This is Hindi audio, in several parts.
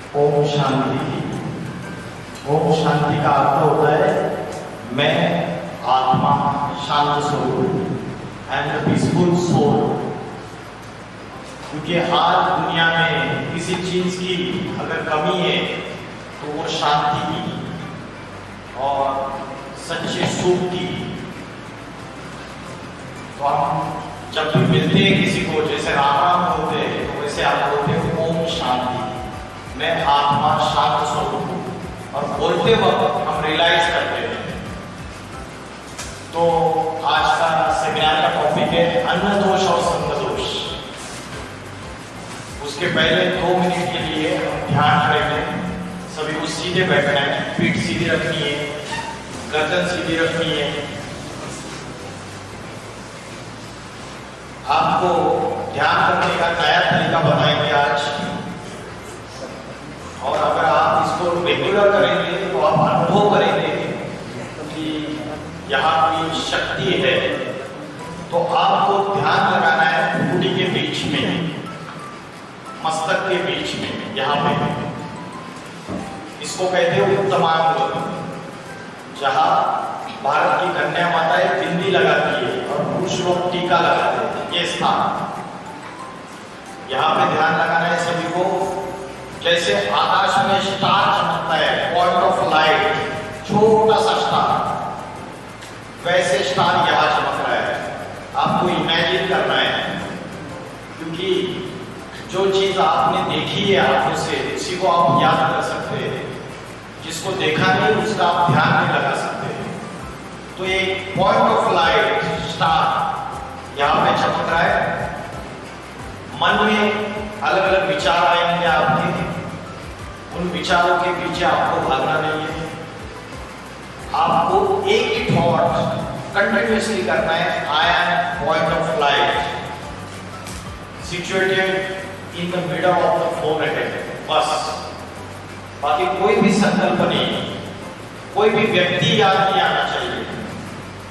ओम शांति। ओम शांति का अर्थ होता है मैं आत्मा शांत स्वरूप एंड पीसफुल सोल। क्योंकि आज दुनिया में किसी चीज की अगर कमी है तो वो शांति की और सच्चे सुख की। तो हम जब भी मिलते हैं किसी को, जैसे राम राम बोलते हैं तो वैसे आप बोलते हैं ओम शांति, मैं आत्मा शांत स्वरूप हूँ। और बोलते वक्त हम रियलाइज करते हैं। तो आज का सेमिनार का टॉपिक है अन्न दोष और संग दोष। उसके पहले 2 मिनट के लिए हम ध्यान करेंगे। सभी को सीधे बैठना है, पीठ सीधी रखनी है, गर्दन सीधी रखनी है। आपको ध्यान करने का नया तरीका बताएंगे आज। और अगर आप इसको रेगुलर करेंगे तो आप अनुभव करेंगे कि यहाँ की शक्ति है। तो आपको ध्यान लगाना है घुटने के बीच में, मस्तक के बीच में, यहाँ पे। इसको कहते हैं उत्तमांग, जहाँ भारत की कन्या माताएं बिंदी लगाती है और पुरुष लोग टीका लगाते हैं। ये स्थान यहाँ पे ध्यान लगाना है सभी को। जैसे आकाश में स्टार चमकता है, पॉइंट ऑफ लाइट, छोटा सा स्टार, वैसे स्टार यहाँ चमक रहा है। आपको इमेजिन करना है, क्योंकि जो चीज आपने देखी है आंखों से उसी को आप याद कर सकते हैं। जिसको देखा नहीं उसका आप ध्यान नहीं लगा सकते। तो एक पॉइंट ऑफ लाइट स्टार यहाँ पे चमक रहा है। मन में अलग अलग विचार आएंगे आपके, उन विचारों के पीछे आपको भागना नहीं है। आपको एक ही थॉट कंटिन्यूअसली करना है, I am point of light situated in the middle of the forehead. बस, बाकी कोई भी संकल्प नहीं, कोई भी व्यक्ति याद नहीं आना चाहिए।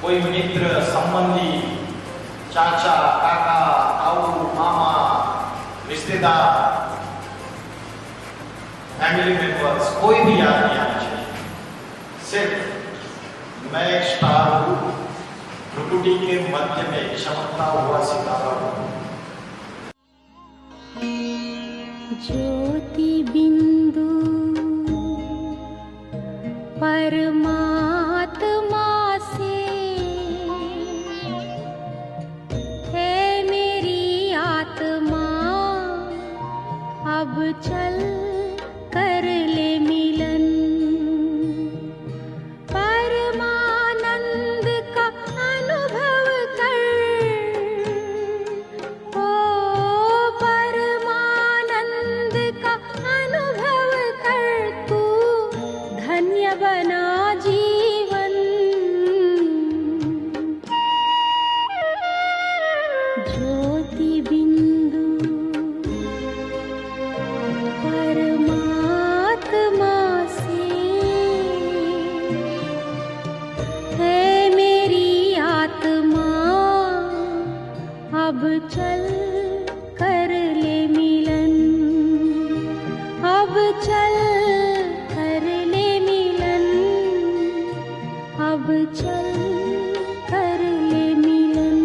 कोई मित्र, संबंधी, चाचा, काका, ताऊ, मामा, रिश्तेदार, फैमिली मेंबर्स, कोई भी याद नहीं आना चाहिए। सिर्फ मैं एक स्टार हूँ, भ्रुकुटी के मध्य में चमकता हुआ सितारा हूँ। ज्योति बिंदु परमात्मा से है मेरी आत्मा, अब चल कर ले मिलन। परमानंद का अनुभव कर, ओ परमानंद का अनुभव कर, तू धन्य बना जीवन। ज्योति बिंदु परमात्मा से है मेरी आत्मा, अब चल कर ले मिलन। अब चल कर ले मिलन, अब चल कर ले मिलन।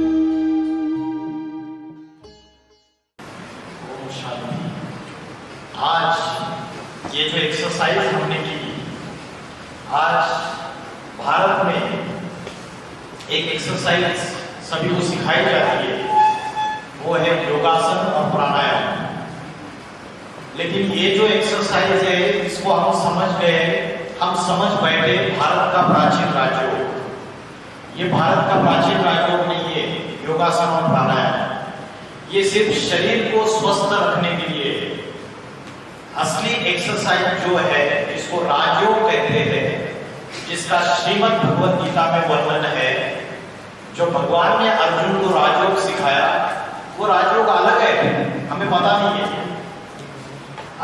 ओम शांति। आज ये जो एक्सरसाइज हमने की, आज भारत में एक एक्सरसाइज सभी को सिखाई जाती है, वो है योगासन और प्राणायाम। लेकिन ये जो एक्सरसाइज है इसको हम समझ गए, हम समझ बैठे भारत का प्राचीन राजयोग। ये भारत का प्राचीन राजयोग नहीं है योगासन और प्राणायाम। ये सिर्फ शरीर को स्वस्थ रखने के लिए है। असली एक्सरसाइज जो है इसको राजयोग कहते हैं, जिसका श्रीमद् भगवद गीता में वर्णन है। जो भगवान ने अर्जुन को राजयोग सिखाया, वो राजयोग अलग है, हमें पता नहीं है।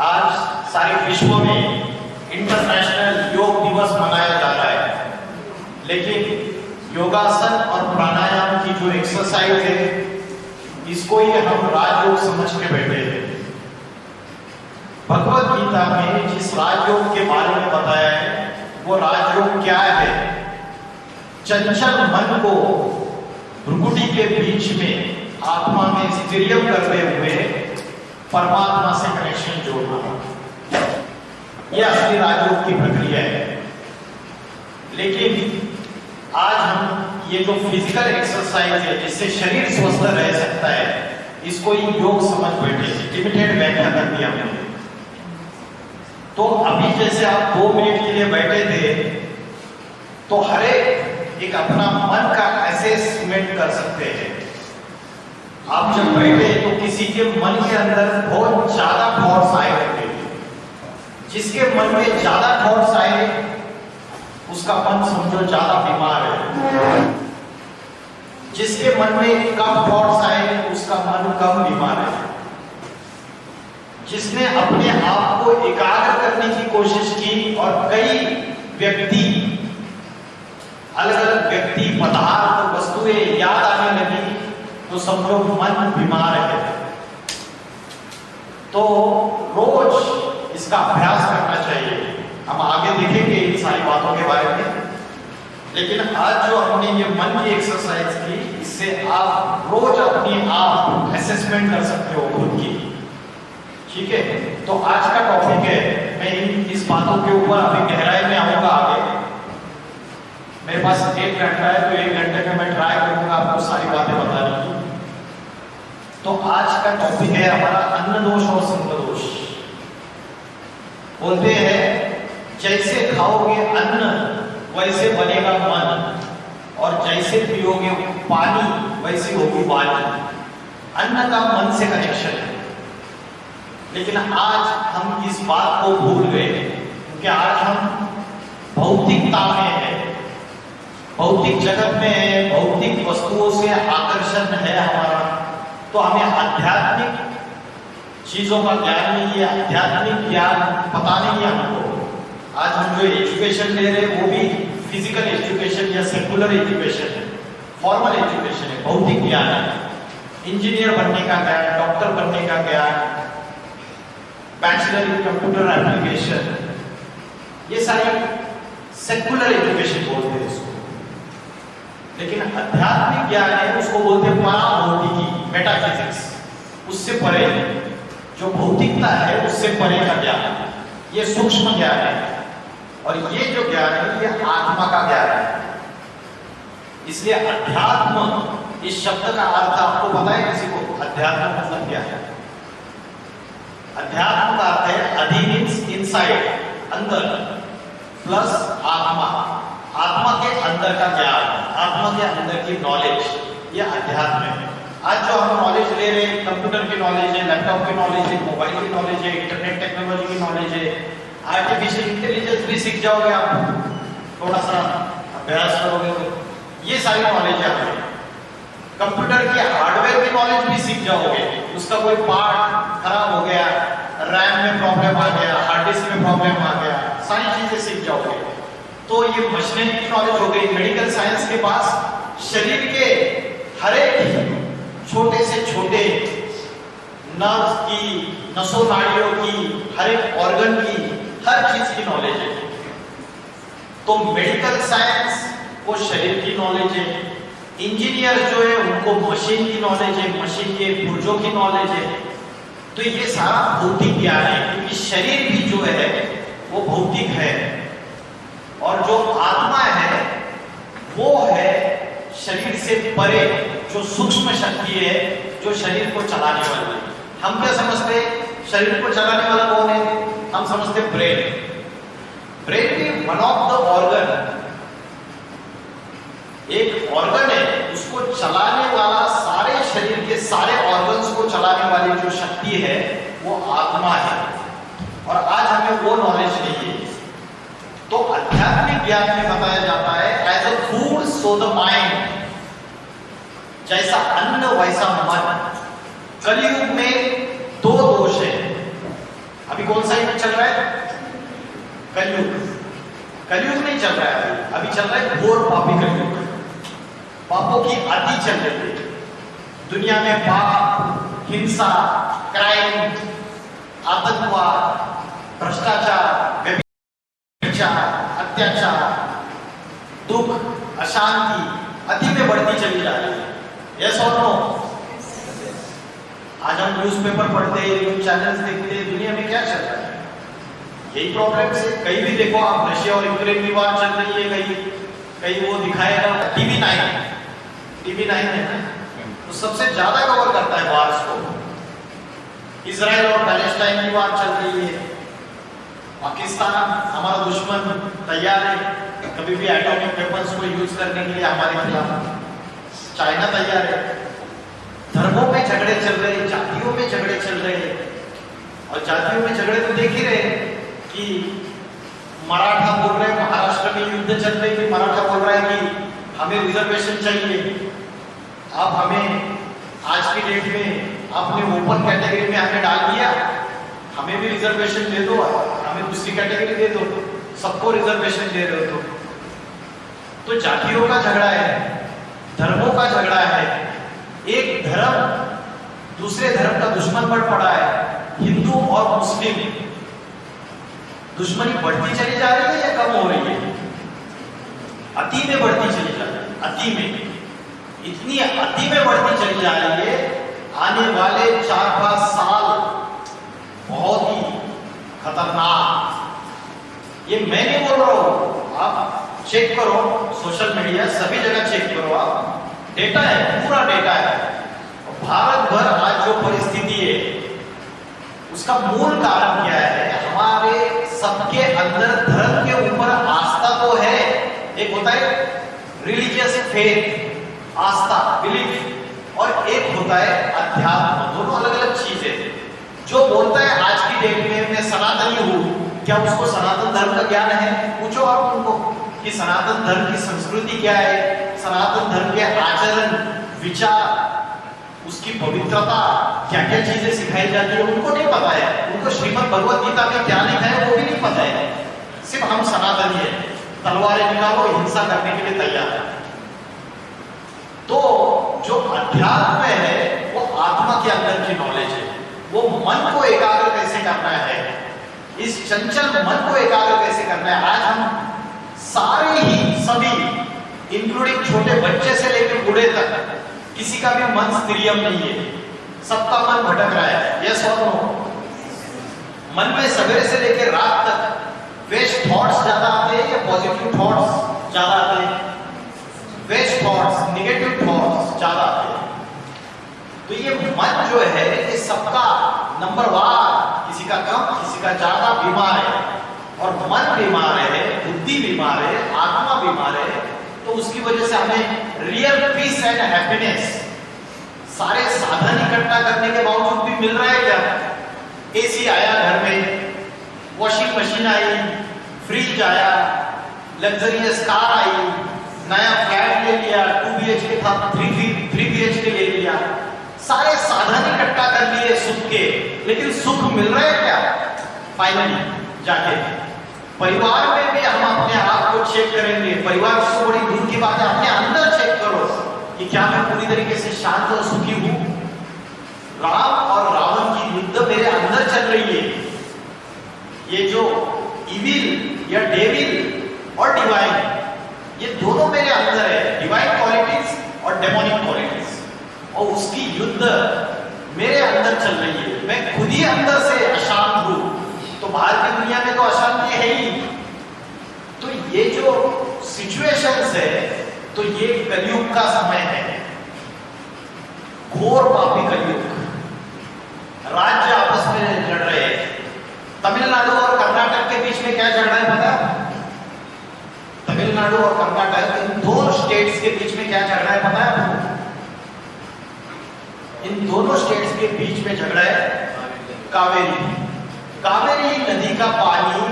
आज सारे विश्व में इंटरनेशनल योग दिवस मनाया जा रहा है, लेकिन योगासन और प्राणायाम की जो एक्सरसाइज है इसको ही हम राजयोग समझ के बैठे हैं। भगवद गीता गीता में जिस राजयोग के बारे में बताया है वो राजयोग क्या है? चंचल मन को भ्रुकुटी के बीच में आत्मा में स्थिरियम करते हुए परमात्मा से कनेक्शन जोड़ना, यह असली राजयोग की प्रक्रिया है। लेकिन आज हम ये जो फिजिकल एक्सरसाइज है जिससे शरीर स्वस्थ रह सकता है, इसको ही योग समझ बैठे, लिमिटेड व्याख्या कर दिया हमने। तो अभी जैसे आप 2 मिनट के लिए बैठे थे, तो हर एक अपना मन का असेसमेंट कर सकते हैं। आप जब बैठे तो किसी के मन के अंदर बहुत ज्यादा थॉट्स आए होंगे, जिसके मन में ज्यादा थॉट्स आए उसका मन समझो ज्यादा बीमार है, जिसके मन में कम थॉट्स आए उसका मन कम बीमार है। जिसने अपने आप को एकाग्र करने की कोशिश की और कई व्यक्ति, अलग अलग व्यक्ति, पदार्थ, वस्तुएं याद आने लगी तो समझो मन बीमार है। तो रोज इसका अभ्यास करना चाहिए। हम आगे देखेंगे इन सारी बातों के बारे में, लेकिन आज जो हमने ये मन की एक्सरसाइज की, इससे आप रोज अपनी आप असेसमेंट कर सकते हो खुद की। ठीक है, तो आज का टॉपिक है, मैं इस बातों के ऊपर अभी गहराई में आऊंगा आगे। मेरे पास 1 घंटा है, तो 1 घंटे में मैं ट्राई करूंगा आपको सारी बातें बताने की। तो आज का टॉपिक है हमारा अन्न दोष और संग दोष। बोलते हैं जैसे खाओगे अन्न वैसे बनेगा मन, और जैसे पियोगे पानी वैसी होगी वाणी। अन्न का मन से कनेक्शन है, लेकिन आज हम इस बात को भूल गए, क्योंकि आज हम भौतिकता में है, भौतिक जगत में है, भौतिक वस्तुओं से आकर्षण है हमारा। तो हमें आध्यात्मिक चीजों का ज्ञान नहीं है, आध्यात्मिक ज्ञान पता नहीं है हमको। आज हम जो एजुकेशन ले रहे हैं वो भी फिजिकल एजुकेशन या सेकुलर एजुकेशन है, फॉर्मल एजुकेशन है, भौतिक ज्ञान है। इंजीनियर बनने का ज्ञान, डॉक्टर बनने का ज्ञान, बैचलर इन कंप्यूटर एप्लीकेशन, ये सारी सेकुलर एजुकेशन बोलते हैं इसको। लेकिन आध्यात्मिक ज्ञान है, उसको बोलते हैं पराभौतिकी, मेटाफिजिक्स। उससे परे जो भौतिकता है उससे परे का ज्ञान, ये सूक्ष्म ज्ञान है। और ये जो ज्ञान है ये आत्मा का ज्ञान है। इसलिए अध्यात्म इस शब्द का अर्थ आपको पता है किसी को? अध्यात्म मतलब क्या है? अध्यात्म का अर्थ है अधि मींस इनसाइड, अंदर, प्लस आत्मा, आत्मा के अंदर का ज्ञान, आत्मा के अंदर की नॉलेज, ये अध्यात्म है। आज जो हम नॉलेज ले रहे हैं, कंप्यूटर की नॉलेज है, लैपटॉप की नॉलेज है, मोबाइल की नॉलेज है, इंटरनेट टेक्नोलॉजी की नॉलेज है, आर्टिफिशियल इंटेलिजेंस भी सीख जाओगे आप, थोड़ा सा अभ्यास करोगे तो ये सारी नॉलेज है आपकी। कंप्यूटर की हार्डवेयर की नॉलेज भी सीख जाओगे, उसका कोई पार्ट खराब हो गया, रैम में प्रॉब्लम आ गया, हार्ड डिस्क में प्रॉब्लम आ गया, सारी चीजें सीख जाओगे। तो ये मशीनरी की नॉलेज हो गई। मेडिकल साइंस के पास शरीर के हर एक छोटे से छोटे नर्व की, नसों नाड़ियों की, हर एक ऑर्गन की, हर चीज की नॉलेज है। तो मेडिकल साइंस को शरीर की नॉलेज है, इंजीनियर जो है उनको मशीन की नॉलेज है, मशीन के पुर्जों की नॉलेज है। तो ये सारा भौतिक ज्ञान है, क्योंकि शरीर भी जो है वो भौतिक है, और जो आत्मा है वो है शरीर से परे, जो सूक्ष्म शक्ति है, जो शरीर को चलाने वाली है। हम क्या समझते हैं? शरीर को चलाने वाला कौन है? हम समझते ब्रेन। ब्रेन भी वन ऑफ द ऑर्गन, एक ऑर्गन है, उसको चलाने वाला, सारे शरीर के सारे ऑर्गन्स को चलाने वाली जो शक्ति है वो आत्मा है। और आज हमें वो नॉलेज नहीं है। तो आध्यात्मिक ज्ञान में बताया जाता है as a food so the mind, जैसा अन्न वैसा मन। कलयुग में 2 दोष है। अभी कौन सा युग चल रहा है? कलयुग। कलयुग नहीं चल रहा है अभी चल रहा है घोर पापी कलयुग। पापों की अति चल रही है दुनिया में। पाप, हिंसा, क्राइम, आतंकवाद, भ्रष्टाचार, व्यभिचार, अत्याचार, दुख, अशांति अति में बढ़ती चली जा रही है। यस और नो? आज हम न्यूज़पेपर पढ़ते हैं, न्यूज़ चैनल्स देखते हैं, दुनिया में क्या चल रहा है? यही प्रॉब्लम है। कहीं भी देखो आप, रशिया और यूक्रेन की बात चल रही है, कहीं वो दिखाएगा टीवी 9 है ना, तो सबसे ज्यादा कवर करता है वार्स को। इजराइल और पैलेस्टाइन की बात चल रही है। पाकिस्तान हमारा दुश्मन तैयार है कभी भी एटॉमिक वेपन्स को यूज करने के लिए हमारे खिलाफ। चाइना तैयार है। धर्मों में झगड़े चल रहे, जातियों में झगड़े चल रहे, और जातियों में झगड़े तो देख ही रहे कि मराठा बोल रहे हैं, महाराष्ट्र में युद्ध चल रही है, मराठा बोल रहा है कि हमें रिजर्वेशन चाहिए। अब हमें आज की डेट में आपने ओपन कैटेगरी में हमें डाल दिया, हमें भी रिजर्वेशन दे दो, हमें दूसरी कैटेगरी दे दो, सबको रिजर्वेशन दे रहे हो। तो जातियों का झगड़ा है, धर्मों का झगड़ा है। एक धर्म दूसरे धर्म का दुश्मन बन पड़ा है। हिंदू और मुस्लिम दुश्मनी बढ़ती चली जा रही है या कम हो रही है? अति में बढ़ती चली जा रही है। अति में, इतनी अति में बढ़ती चली जा रही है, आने वाले 4-5 साल बहुत ही खतरनाक। ये मैं नहीं बोल रहा हूं, आप चेक करो, सोशल मीडिया सभी जगह चेक करो, आप डेटा है, पूरा डेटा है। भारत भर आज जो परिस्थिति है उसका मूल कारण क्या है? हमारे सबके अंदर धर्म के ऊपर आस्था तो है, एक होता है रिलीजियस फेथ, आस्था, बिलीफ, और एक होता है अध्यात्म। दोनों अलग अलग चीजें। जो बोलता है आज की डेट में मैं सनातनी हूं, क्या उसको सनातन धर्म का ज्ञान है? पूछो आप उनको कि सनातन धर्म की संस्कृति क्या है, सनातन धर्म के आचरण, विचार, उसकी पवित्रता, क्या क्या चीजें सिखाई जाती है, उनको नहीं पता है। उनको श्रीमद् भगवत गीता में क्या लिखा है वो भी नहीं पता है। सिर्फ हम सनातनी है, तलवारें निकालो, हिंसा करने के लिए तैयार है। तो जो अध्यात्म है वो आत्मा के अंदर की नॉलेज है। वो मन को एकाग्र कैसे करना है, इस चंचल मन को एकाग्र कैसे करना है। आज हम सारे ही सभी, इंक्लूडिंग छोटे बच्चे से लेकर बूढ़े तक, किसी का भी मन स्थिरियम नहीं है, सबका मन भटक रहा है। यस और नो? मन में सवेरे से लेकर रात तक वेस्ट थॉट्स ज्यादा आते हैं या पॉजिटिव थॉट्स ज्यादा आते हैं? वेस्ट थॉट्स, नेगेटिव थॉट्स ज्यादा आते हैं। तो ये मन जो है ये सबका नंबरवार, किसी का कम किसी का ज्यादा बीमार है। और मन बीमार है, बुद्धि बीमार है, आत्मा बीमार है, तो उसकी वजह से हमें रियल पीस एंड हैप्पीनेस सारे साधन इकट्ठा करने के बावजूद भी मिल रहा है क्या? एसी आया घर में, वॉशिंग मशीन आई, फ्रिज आया, लग्जरियस कार आई, नया फ्लैट ले लिया, 2 BHK था 3 BHK ले लिया, सारे साधन इकट्ठा कर लिए सुख के, लेकिन सुख मिल रहा है क्या? फाइनली जाके परिवार में भी हम अपने आप को चेक करेंगे। परिवार से बड़ी दूर की बात है, अपने अंदर चेक करो कि क्या मैं पूरी तरीके से शांत और सुखी हूं। राम और रावण की युद्ध मेरे अंदर चल रही है। ये जो इविल या डेविल और डिवाइन, ये दोनों मेरे अंदर है, डिवाइन क्वालिटीज और डेमोनिक क्वालिटीज, और उसकी युद्ध मेरे अंदर चल रही है। मैं खुद ही अंदर से अशांत हूं, तो बाहर की दुनिया में तो अशांति है ही। तो ये जो सिचुएशंस है, तो ये कलयुग का समय है, घोर पापी कलयुग। राज्य आपस में लड़ रहे हैं। तमिलनाडु और कर्नाटक के बीच में क्या झगड़ा है पता? तमिलनाडु और कर्नाटक, इन दोनों स्टेट्स के बीच में क्या झगड़ा है पता है आपको? इन दोनों स्टेट्स के बीच में झगड़ा है कावेरी। कावेरी नदी का पानी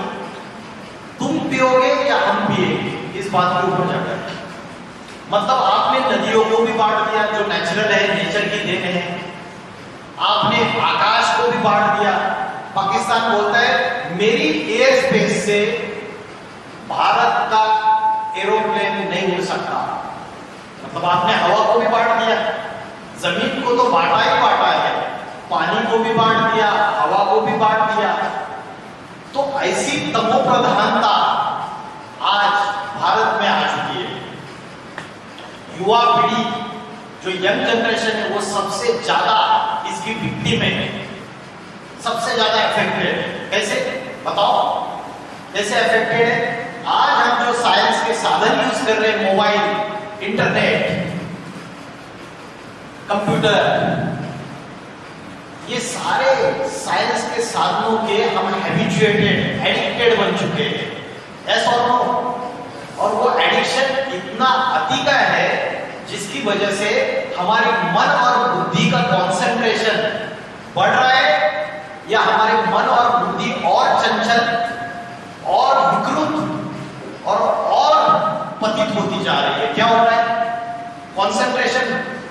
तुम पियोगे या हम पिएंगे, इस बात के ऊपर झगड़ा है। मतलब आपने नदियों को भी बांट दिया, जो नेचुरल है, नेचर की देन है। आपने आकाश को भी बांट दिया। पाकिस्तान बोलता है मेरी एयर स्पेस से भारत का एरोप्लेन नहीं उड़ सकता। मतलब आपने हवा को भी बांट दिया, जमीन को तो बांटा ही बांटा है, पानी को भी बांट दिया, हवा को भी बांट दिया। तो ऐसी तमो प्रधानता आज भारत में आ चुकी है। युवा पीढ़ी जो यंग जनरेशन है वो सबसे ज्यादा इसकी विक्टिम है, सबसे ज्यादा अफेक्टेड है। कैसे बताओ, कैसे अफेक्टेड है? आज हम जो साइंस के साधन यूज कर रहे हैं, मोबाइल, इंटरनेट, कंप्यूटर, ये सारे साइंस के साधनों के हम हैबिचुएटेड, एडिक्टेड बन चुके हैं। ऐसा और वो एडिक्शन इतना अति का है जिसकी वजह से हमारे मन और बुद्धि का कंसंट्रेशन बढ़ रहा है, या हमारे मन और बुद्धि और चंचल और विकृत और पतित होती जा रही है। क्या हो रहा है? कंसंट्रेशन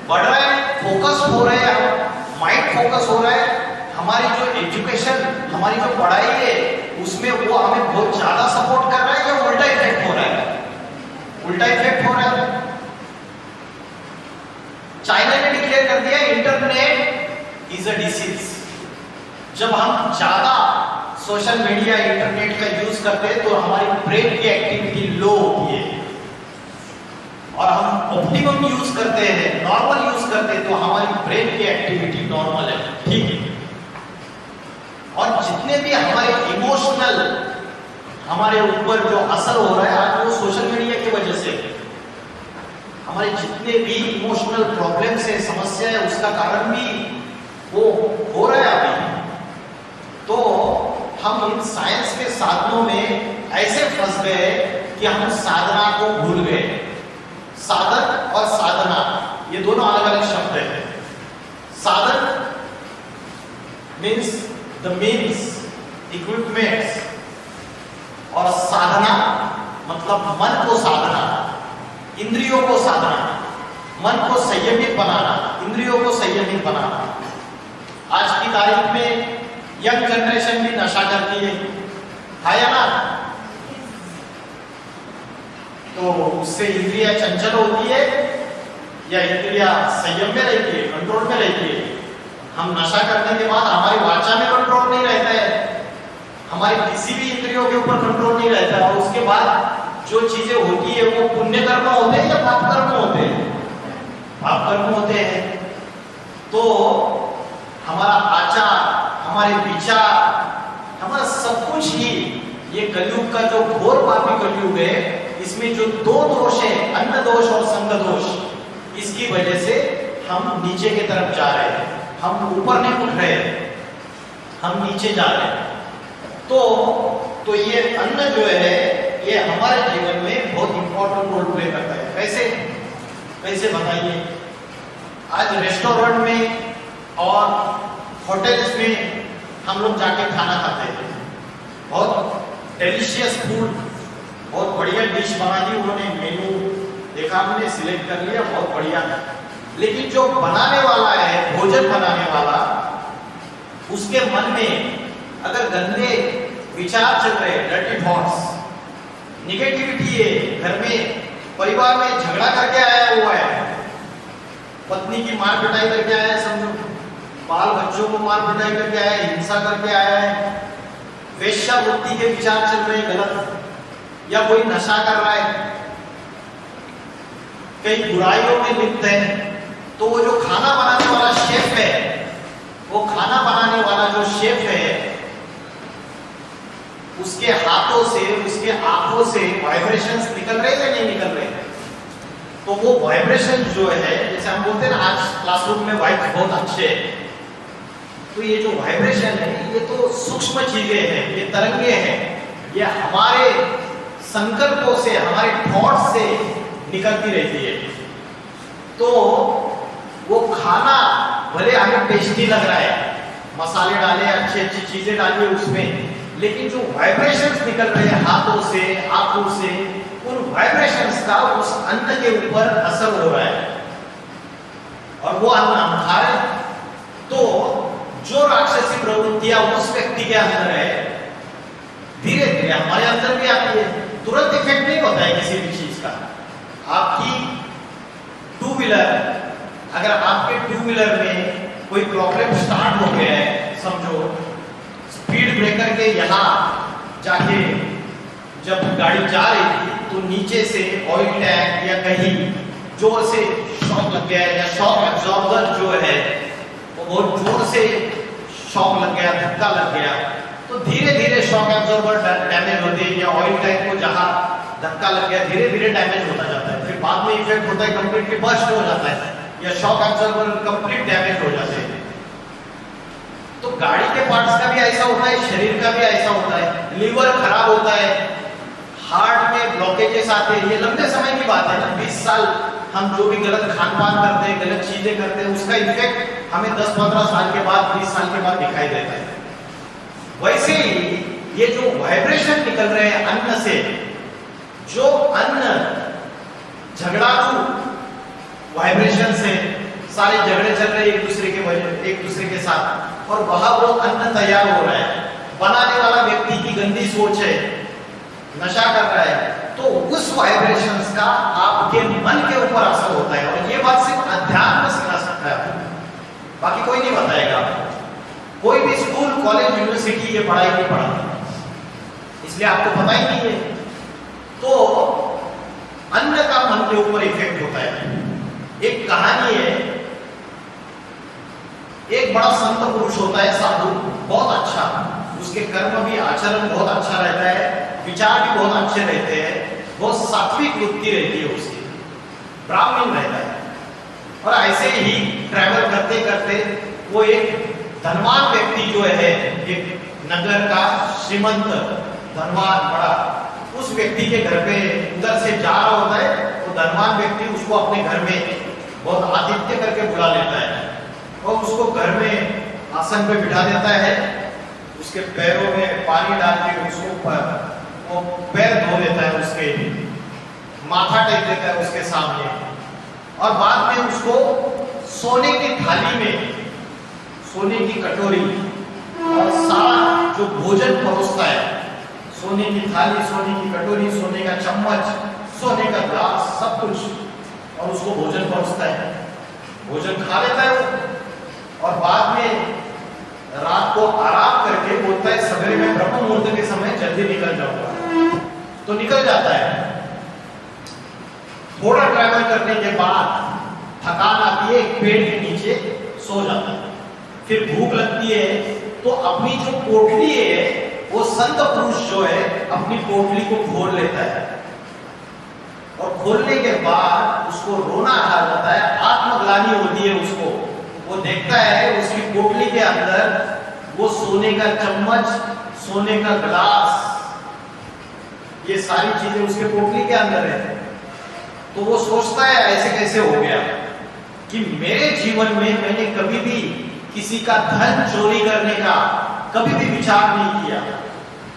बढ़ रहा है, फोकस हो रहे हैं, माइंड फोकस हो रहा है। हमारी जो एजुकेशन, हमारी जो पढ़ाई है उसमें वो हमें बहुत ज्यादा सपोर्ट कर रहा है, या उल्टा इफेक्ट हो रहा है? उल्टा इफेक्ट हो रहा है। चाइना ने डिक्लेयर कर दिया इंटरनेट इज अ डिसीज। जब हम ज्यादा सोशल मीडिया, इंटरनेट का यूज करते हैं तो हमारी ब्रेन की एक्टिविटी लो होती है, और हम ऑप्टिमम यूज करते हैं, नॉर्मल यूज करते हैं तो हमारी ब्रेन की एक्टिविटी नॉर्मल है, ठीक है। और जितने भी हमारे इमोशनल, हमारे ऊपर जो असर हो रहा है आज वो सोशल मीडिया की वजह से, हमारे जितने भी इमोशनल प्रॉब्लम्स है, समस्या है, उसका कारण भी वो हो रहा है अभी। तो हम इन साइंस के साधनों में ऐसे फंस गए कि हम साधना को भूल गए। साधन और साधना ये दोनों अलग अलग शब्द हैं। साधन मीन्स द मीन्स, इक्विपमेंट्स, और साधना मतलब मन को साधना, इंद्रियों को साधना, मन को संयमित बनाना, इंद्रियों को संयमित बनाना। आज की तारीख में यंग जनरेशन भी नशा करती है या ना? तो उससे इंद्रियां चंचल होती है या इंद्रियां संयम में रहती है, कंट्रोल में रहती है? हम नशा करने के बाद हमारी वाचा में कंट्रोल नहीं रहता है, हमारी किसी भी इंद्रियों के ऊपर कंट्रोल नहीं रहता है, और उसके बाद जो चीजें होती है वो पुण्य कर्म होते हैं या पाप कर्म होते हैं? पाप कर्म होते हैं। तो हमारा आचार, हमारे विचार, हमारा सब कुछ ही, ये कलयुग का जो घोर पापी कलयुग है, इसमें जो दो दोष है, अन्न दोष और संग दोष, इसकी वजह से हम नीचे की तरफ जा रहे हैं, हम ऊपर नहीं उठ रहे, हम नीचे जा रहे हैं। तो ये अन्न जो है ये हमारे जीवन में बहुत इंपॉर्टेंट रोल प्ले करता है। कैसे कैसे बताइए? आज रेस्टोरेंट में और होटल्स में हम लोग जाके खाना खाते हैं, बहुत डेलिशियस फूड, बहुत बढ़िया डिश बना दी उन्होंने, मेनू देखा हमने, सिलेक्ट कर लिया, बहुत बढ़िया। लेकिन जो बनाने वाला है, भोजन बनाने वाला, उसके मन में अगर गंदे विचार चल रहे, डर्टी थॉट्स, निगेटिविटी है, घर में परिवार में झगड़ा करके आया हुआ है, पत्नी की मार पिटाई करके आया है, समझो, बाल बच्चों को मार पिटाई करके आया है, हिंसा करके आया है, वेश्यावृत्ति के विचार चल रहे गलत, या कोई नशा कर रहा है, कई बुराइयों में लिप्त है, तो वो जो खाना बनाने वाला शेफ है, वो खाना बनाने वाला जो शेफ है, उसके हाथों से, उसके आंखों से वाइब्रेशंस निकल रहे या नहीं निकल रहे? तो वो वाइब्रेशन जो है, जैसे हम बोलते हैं ना, आज क्लासरूम में वाइब्स बहुत अच्छे हैं, तो ये जो वाइब्रेशन है ये तो सूक्ष्म चीजें हैं, ये तरंगे हैं, ये हमारे संकल्पों से, हमारे थॉट्स से निकलती रहती है। तो वो खाना भले हमें टेस्टी लग रहा है, मसाले डाले, अच्छी अच्छी चीजें डाली उसमें, लेकिन जो वाइब्रेशंस निकल रहे हैं हाथों से, आंखों से, उन वाइब्रेशंस का उस अन्न के ऊपर असर हो रहा है, और वो अन्न हम खा रहे हैं। तो जो राक्षसी प्रवृत्तियां उस व्यक्ति के अंदर है, धीरे धीरे हमारे अंदर भी आती है। तुरंत इफेक्ट नहीं होता है किसी भी चीज का। आपकी टू व्हीलर, अगर आपके टू व्हीलर में कोई प्रॉब्लम स्टार्ट हो गया है, समझो स्पीड ब्रेकर के यहाँ जाके जब गाड़ी जा रही थी तो नीचे से ऑयल टैंक या कहीं जोर से शॉक लग गया या शॉक एब्जॉर्बर जो है वो बहुत जोर से शॉक लग गया, धक्का लग गया, तो धीरे धीरे शॉक एब्जॉर्बर डैमेज होते हैं या ऑयल टैंक को जहां धक्का लग गया धीरे धीरे डैमेज होता जाता है, फिर बाद में इफेक्ट होता है, कंप्लीटली बस्ट हो जाता है या शॉक एब्जॉर्बर कंप्लीट डैमेज हो जाते हैं। तो गाड़ी के पार्ट्स का भी ऐसा होता है, शरीर का भी ऐसा होता है, लीवर खराब होता है, हार्ट में ब्लॉकेजेस आते हैं, ये लंबे समय की बात है ना, 20 साल हम जो भी गलत खान पान करते हैं, गलत चीजें करते हैं, उसका इफेक्ट हमें 10-15 साल के बाद, 20 साल के बाद दिखाई देता है। वैसे ही ये जो वाइब्रेशन निकल रहे हैं अन्न से, जो अन्न झगड़ालू वाइब्रेशन से सारे झगड़े चल रहे एक दूसरे के साथ, और वहां वो अन्न तैयार हो रहा है, बनाने वाला व्यक्ति की गंदी सोच है, नशा कर रहा है, तो उस वाइब्रेशंस का आपके मन के ऊपर असर होता है। और ये बात सिर्फ अध्यात्म सिखा सकता है, बाकी कोई नहीं बताएगा। कोई भी स्कूल, कॉलेज, यूनिवर्सिटी ये पढ़ाई नहीं पढ़ाता, इसलिए आपको पता ही नहीं है। तो अन्न का मन के ऊपर इफेक्ट होता है। एक कहानी है, एक बड़ा संत पुरुष होता है, साधु, बहुत अच्छा, उसके कर्म भी, आचरण बहुत अच्छा रहता है, विचार भी बहुत अच्छे रहते हैं, बहुत सात्विक वृत्ति रहती है उसकी, ब्राह्मण रहता है। और ऐसे ही ट्रैवल करते करते वो एक धनवान व्यक्ति जो है, एक नगर का श्रीमंत धनवान बड़ा, उस व्यक्ति के घर पे उधर से जा रहा होता है, वो धनवान व्यक्ति उसको अपने घर में बहुत आतिथ्य करके बुला लेता है और उसको घर में आसन पे बिठा देता है, उसके पैरों में पानी डाल के उसको वो पैर धो देता है, उसके माथा टेक देता है उसके सामने, और बाद में उसको सोने की थाली में, सोने की कटोरी और सारा जो भोजन परोसता है, सोने की थाली, सोने की कटोरी, सोने का चम्मच, सोने का ग्लास, सब कुछ, और उसको भोजन परोसता है, भोजन खा लेता है वो, और बाद में रात को आराम करके बोलता है सवेरे में ब्रह्म मुहूर्त के समय जल्दी निकल जाऊंगा, तो निकल जाता है। थोड़ा ट्रैवल करने के बाद थकान आती है, एक पेड़ के नीचे सो जाता है, फिर भूख लगती है, तो अपनी जो पोटली है, वो संत पुरुष जो है अपनी पोटली को खोल लेता है, और खोलने के बाद उसको रोना आ जाता है, आत्मग्लानि होती है उसको, वो देखता है उसकी पोटली के अंदर वो सोने का चम्मच, सोने का ग्लास, ये सारी चीजें उसके पोटली के अंदर है। तो वो सोचता है ऐसे कैसे हो गया कि मेरे जीवन में मैंने कभी भी किसी का धन चोरी करने का कभी भी विचार नहीं किया,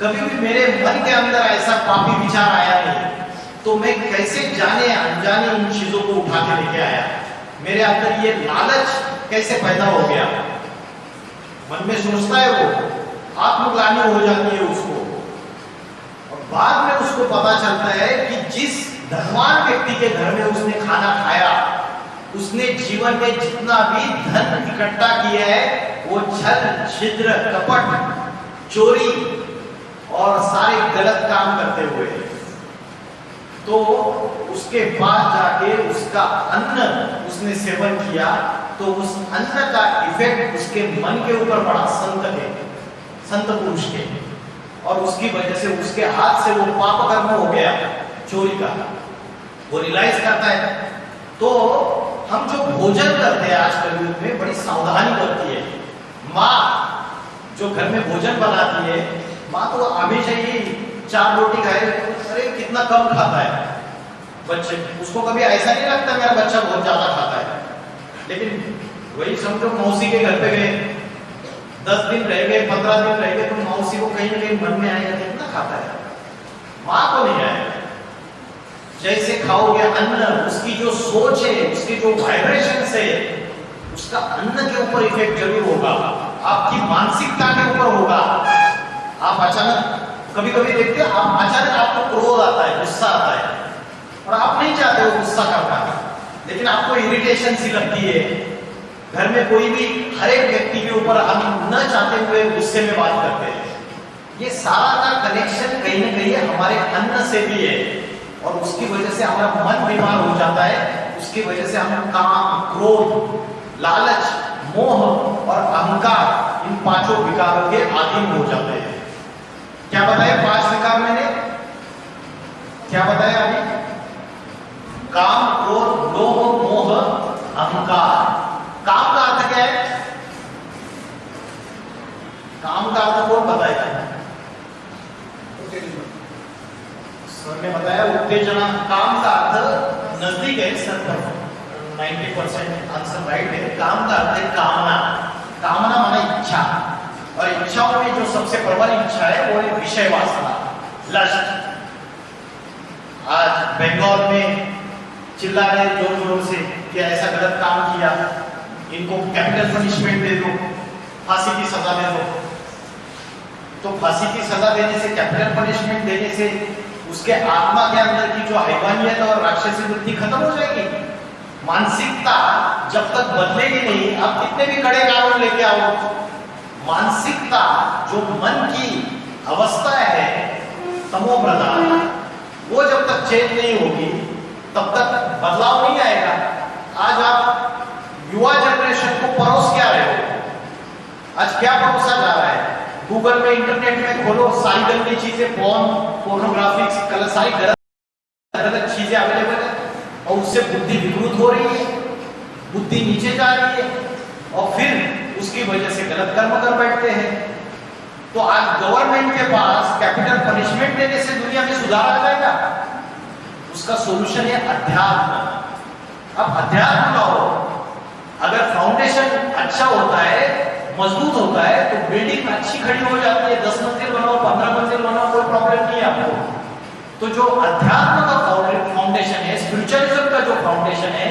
कभी भी मेरे मन के अंदर ऐसा पापी विचार आया नहीं, तो मैं कैसे जाने अनजाने इन चीजों को उठा के लेके आया, मेरे अंदर ये लालच कैसे पैदा हो गया, मन में सोचता है वो, आत्मग्लानि हो जाती है उसको, और बाद में उसको पता चलता है कि जिस धनवान व्यक्ति के घर में उसने खाना खाया, उसने जीवन में जितना भी धन इकट्ठा किया है, वो छल, छिद्र, कपट, चोरी और सारे गलत काम करते हुए, तो उसके बाद जाके उसका अन्न उसने सेवन किया, तो उस अन्न का इफेक्ट उसके मन के ऊपर पड़ा, संत पुरुष के, और उसकी वजह से उसके हाथ से वो पाप कर्म हो गया चोरी का, वो रियलाइज करता है। तो हम जो भोजन करते हैं आज कलयुग में बड़ी सावधानी बरती है। माँ जो घर में भोजन बनाती है, माँ तो हमेशा ही 4 रोटी खाए, अरे कितना कम खाता है बच्चे, उसको कभी ऐसा नहीं लगता मेरा बच्चा बहुत ज्यादा खाता है। लेकिन वही समझो मौसी के घर पे गए, 10 दिन रह गए, 15 दिन रह गए, तो मौसी को कहीं ना कहीं मन में आएगा कितना खाता है, माँ को नहीं आएगा। जैसे खाओगे अन्न, उसकी जो सोच है, उसके जो वाइब्रेशन है, उसका अन्न के ऊपर इफेक्ट जरूर होगा, आपकी मानसिकता के ऊपर होगा। आप अचानक कभी कभी देखते हैं, आप अचानक आपको क्रोध आता है, गुस्सा आता है, और आप नहीं चाहते हो गुस्सा करना, लेकिन आपको इरिटेशन सी लगती है। घर में कोई भी, हर एक व्यक्ति के ऊपर हम न चाहते हुए गुस्से में बात करते हैं, ये सारा का कनेक्शन कहीं ना कहीं हमारे अन्न से भी है, और उसकी वजह से हमारा मन बीमार हो जाता है। उसकी वजह से हम काम, क्रोध, लालच, मोह और अहंकार, इन पांचों विकारों के अधीन हो जाते हैं। क्या बताया 5 विकार मैंने? क्या बताया अभी? काम, क्रोध, लोभ, मोह, अहंकार। काम का अर्थ क्या है? काम का अर्थ कौन बताएगा? सर ने बताया उत्तेजना। काम का अर्थ नजदीक है सर, 90% आंसर राइट है। काम का अर्थ है कामना। कामना माना इच्छा, और इच्छाओं में जो सबसे प्रबल इच्छा है वो है विषय वासना, लस्ट। आज बंगाल में चिल्ला रहे जोर जोर से कि ऐसा गलत काम किया, इनको कैपिटल पनिशमेंट दे दो, फांसी की सजा दे दो। तो फांसी की सजा देने से, कैपिटल पनिशमेंट देने से उसके आत्मा के अंदर की जो हैवानियत और राक्षसी वृत्ति खत्म हो जाएगी। मानसिकता जब तक बदलेगी नहीं, आप कितने भी कड़े कानून लेके आओ, मानसिकता जो मन की अवस्था है तमो प्रधान, वो जब तक चेंज नहीं होगी तब तक बदलाव नहीं आएगा। आज आप युवा जनरेशन को परोस क्या रहे हो? आज क्या परोसा जा रहा है? गूगल में, इंटरनेट में खोलो, सारी गंदी चीजें, पोर्नोग्राफिक, सारी गलत चीजें अवेलेबल है, और उससे बुद्धि विकृत हो रही है, बुद्धि नीचे जा रही है, और फिर उसकी वजह से गलत कर्म कर बैठते हैं। तो आज गवर्नमेंट के पास कैपिटल पनिशमेंट देने से दुनिया में सुधार आ जाएगा? उसका सॉल्यूशन है अध्यात्म। अब अध्यात्म लाओ। अगर फाउंडेशन अच्छा होता है, मजबूत होता है, तो बिल्डिंग अच्छी खड़ी हो जाती है। 10 मंजिल बनाओ, 15 मंजिल बनाओ, कोई प्रॉब्लम नहीं है आपको। तो जो अध्यात्म का फाउंडेशन है, स्पिरिचुअलिज्म का जो फाउंडेशन है,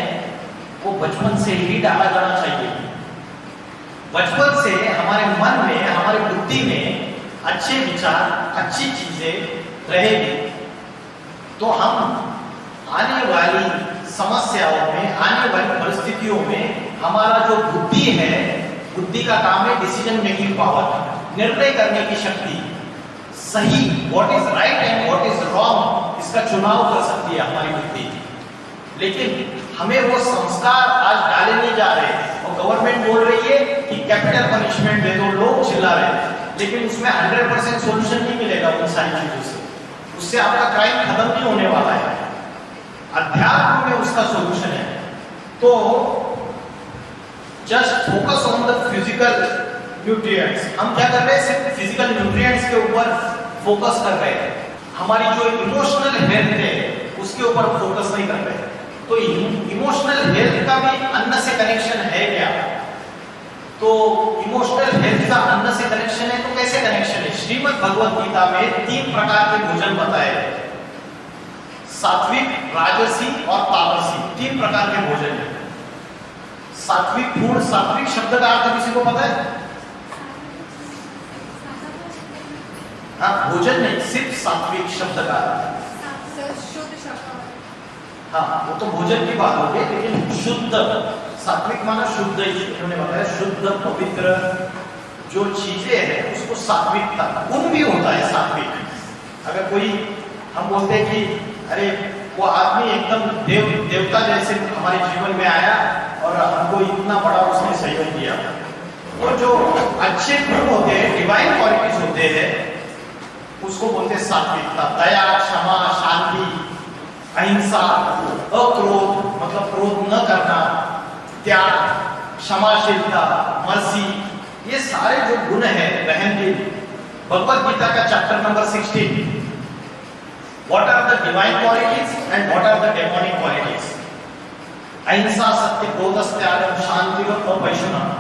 वो बचपन से ही डाला जाना चाहिए। बचपन से हमारे मन में, हमारी बुद्धि में अच्छे विचार, अच्छी चीजें रहेगी, तो हम आने वाली समस्याओं में, आने वाली परिस्थितियों में, हमारा जो बुद्धि है, बुद्धि का काम है डिसीजन मेकिंग पावर, निर्णय करने की शक्ति, सही, what is right and what is wrong, इसका चुनाव कर सकती है हमारी बुद्धि। लेकिन हमें वो संस्कार आज डाले नहीं जा रहे, और गवर्नमेंट बोल रही है कि कैपिटल पनिशमेंट दे दो, लोग चिल्ला रहे हैं, लेकिन उसमें 100% सॉल्यूशन नहीं मिलेगा उन सारी चीजों से। उससे आपका क्राइम खत्म नहीं होने वाला है। अध्यात्म में उसका सॉल्यूशन है। तो just focus on the physical nutrients. हम क्या कर रहे हैं? सिर्फ फिजिकल न्यूट्रिएंट्स के ऊपर फोकस कर रहे हैं। हमारी जो इमोशनल हेल्थ है उसके ऊपर फोकस नहीं कर रहे। तो इमोशनल हेल्थ का भी अन्न से कनेक्शन है क्या? तो इमोशनल हेल्थ का अन्न से कनेक्शन है, तो कैसे कनेक्शन है? श्रीमद् भगवत गीता में 3 प्रकार के भोजन बताए हैं, सात्विक, राजसी और तामसी। 3 प्रकार के भोजन है। सात्विक फूड, सात्विक शब्द का अर्थ किसी को पता है? हाँ, भोजन नहीं, सिर्फ सात्विक शब्द का अर्थ। हाँ, वो तो भोजन की बात होगी, लेकिन शुद्ध, सात्विक माना शुद्ध ही, उन्होंने बताया शुद्ध, पवित्र जो चीजें हैं उसको सात्विकता, गुण भी होता है सात्विक। अगर कोई, हम बोलते हैं कि अरे वो आदमी एकदम देवता जैसे हमारे जीवन में आया और हमको इतना बड़ा उसने सहयोग दिया, वो जो अच्छे गुण होते हैं, डिवाइन क्वालिटीज होते हैं, उसको बोलते हैं सात्विकता। दया, क्षमा, शांति, अहिंसा, अक्रोध मतलब क्रोध न करना, त्याग, क्षमाशीलता, मर्सी, ये सारे जो गुण हैं रहमदिल। भगवत गीता का chapter number 16, what are the divine qualities and what are the demonic qualities. अहिंसा, सत्य, क्रोध, त्याग, शांति और अपैशुनम,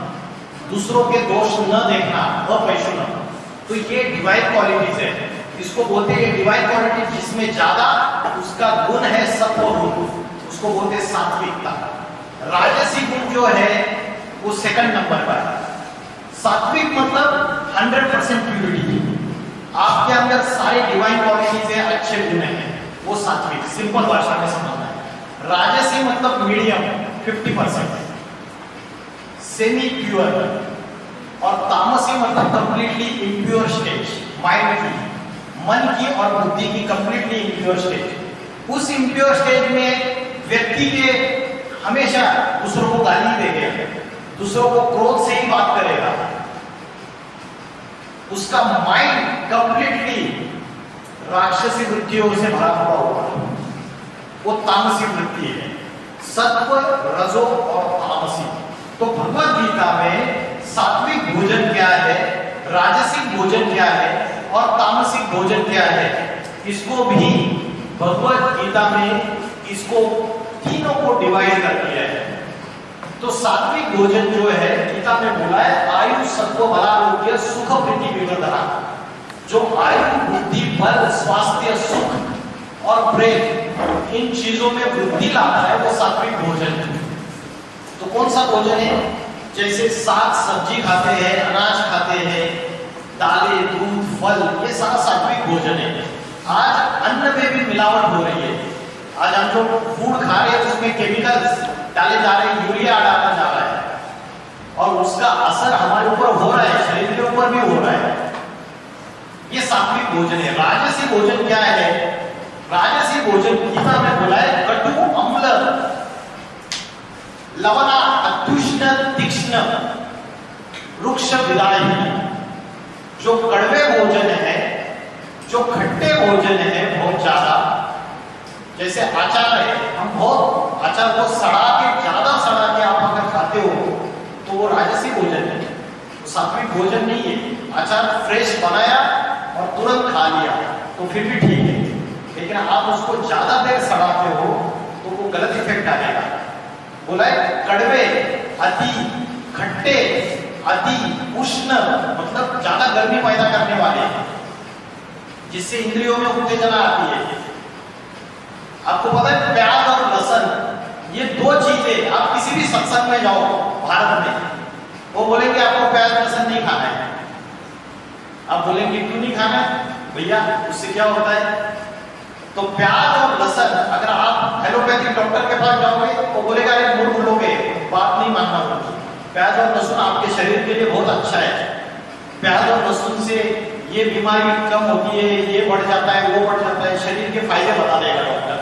दूसरों के दोष न देखना, अपैशुनम, तो ये डिवाइन क्वालिटीज है। इसको बोलते हैं डिवाइन क्वालिटी, जिसमें ज्यादा उसका गुण है सत्व गुण, उसको बोलते हैं सात्विकता। राजसी गुण जो है वो सेकंड नंबर पर है। सात्विक मतलब 100% प्यूरिटी, आपके अंदर सारे डिवाइन क्वालिटीज है, अच्छे गुण हैं, वो सात्विक, सिंपल भाषा में समझना है। राजसी मतलब मीडियम 50%, सेमी प्योर, और तामसी मतलब कंप्लीटली इम्प्योर स्टेज, माइंड की, मन की और बुद्धि की कंप्लीटली इम्प्योर स्टेज। उस इम्प्योर स्टेज में व्यक्ति के हमेशा दूसरों को गाली देगा, दूसरों को क्रोध से ही बात करेगा, उसका माइंड कंप्लीटली राक्षसी वृत्तियों से भरा हुआ होगा। वो तामसी वृत्ति है, सत्व, रजो और तामसी। तो भगवत गीता में सात्विक भोजन क्या है, राजसिक भोजन क्या है और तामसिक भोजन क्या है, इसको भी भगवत गीता में इसको तीनों को डिवाइड कर दिया है। तो सात्विक भोजन जो है गीता में बोला है आयु सत्व बलारोग्य सुख वृद्धि विवर्धना, जो आयु बुद्धि बल स्वास्थ्य सुख और प्रेम इन चीजों में वृद्धि लाता है वो सात्विक भोजन है। तो कौन सा भोजन है? जैसे साग सब्जी खाते हैं, अनाज खाते हैं, दालें दूध फल, ये सारा सात्विक भोजन है। आज अन्न में भी मिलावट हो रही है। आज हम जो फूड खा रहे हैं उसमें केमिकल्स डाले जा रहे हैं, यूरिया डाला जा रहा है और उसका असर हमारे ऊपर हो रहा है, शरीर के ऊपर भी हो रहा है। ये सात्विक भोजन है। राजसी भोजन क्या है? राजसी भोजन गीता में बोला है कटु अम्ल लवना अत्युष्ण तीक्ष्ण रुक्ष विदाई। जो कड़वे भोजन है, जो खट्टे भोजन है बहुत ज्यादा, जैसे अचार है, हम बहुत अचार को सड़ा के ज्यादा सड़ा के आप अगर खाते हो तो वो राजसी भोजन है, वो सात्विक भोजन नहीं है। अचार फ्रेश बनाया और तुरंत खा लिया तो फिर भी ठीक है, लेकिन आप उसको ज्यादा देर सड़ाते हो तो वो गलत इफेक्ट आएगा। बोला है कड़वे, अति खट्टे, अति उष्ण, मतलब ज्यादा गर्मी पैदा करने वाले, जिससे इंद्रियों में उत्तेजना आती है। आपको पता है प्याज और लहसुन, ये दो चीजें, आप किसी भी सत्संग में जाओ भारत में, वो बोलेंगे आपको प्याज लहसुन नहीं खाना है। आप बोलेंगे क्यों नहीं खाना है? भैया उससे क्या होता है? तो प्याज और लहसुन, अगर आप एलोपैथिक डॉक्टर के पास जाओगे तो बोलेगा अरे मूर्ख लोग है, बात नहीं मानना होगी। प्याज और लहसुन आपके शरीर के लिए बहुत अच्छा है। प्याज और लहसुन से ये बीमारी कम होती है, ये बढ़ जाता है, वो बढ़ जाता है, शरीर के फायदे बता देगा डॉक्टर।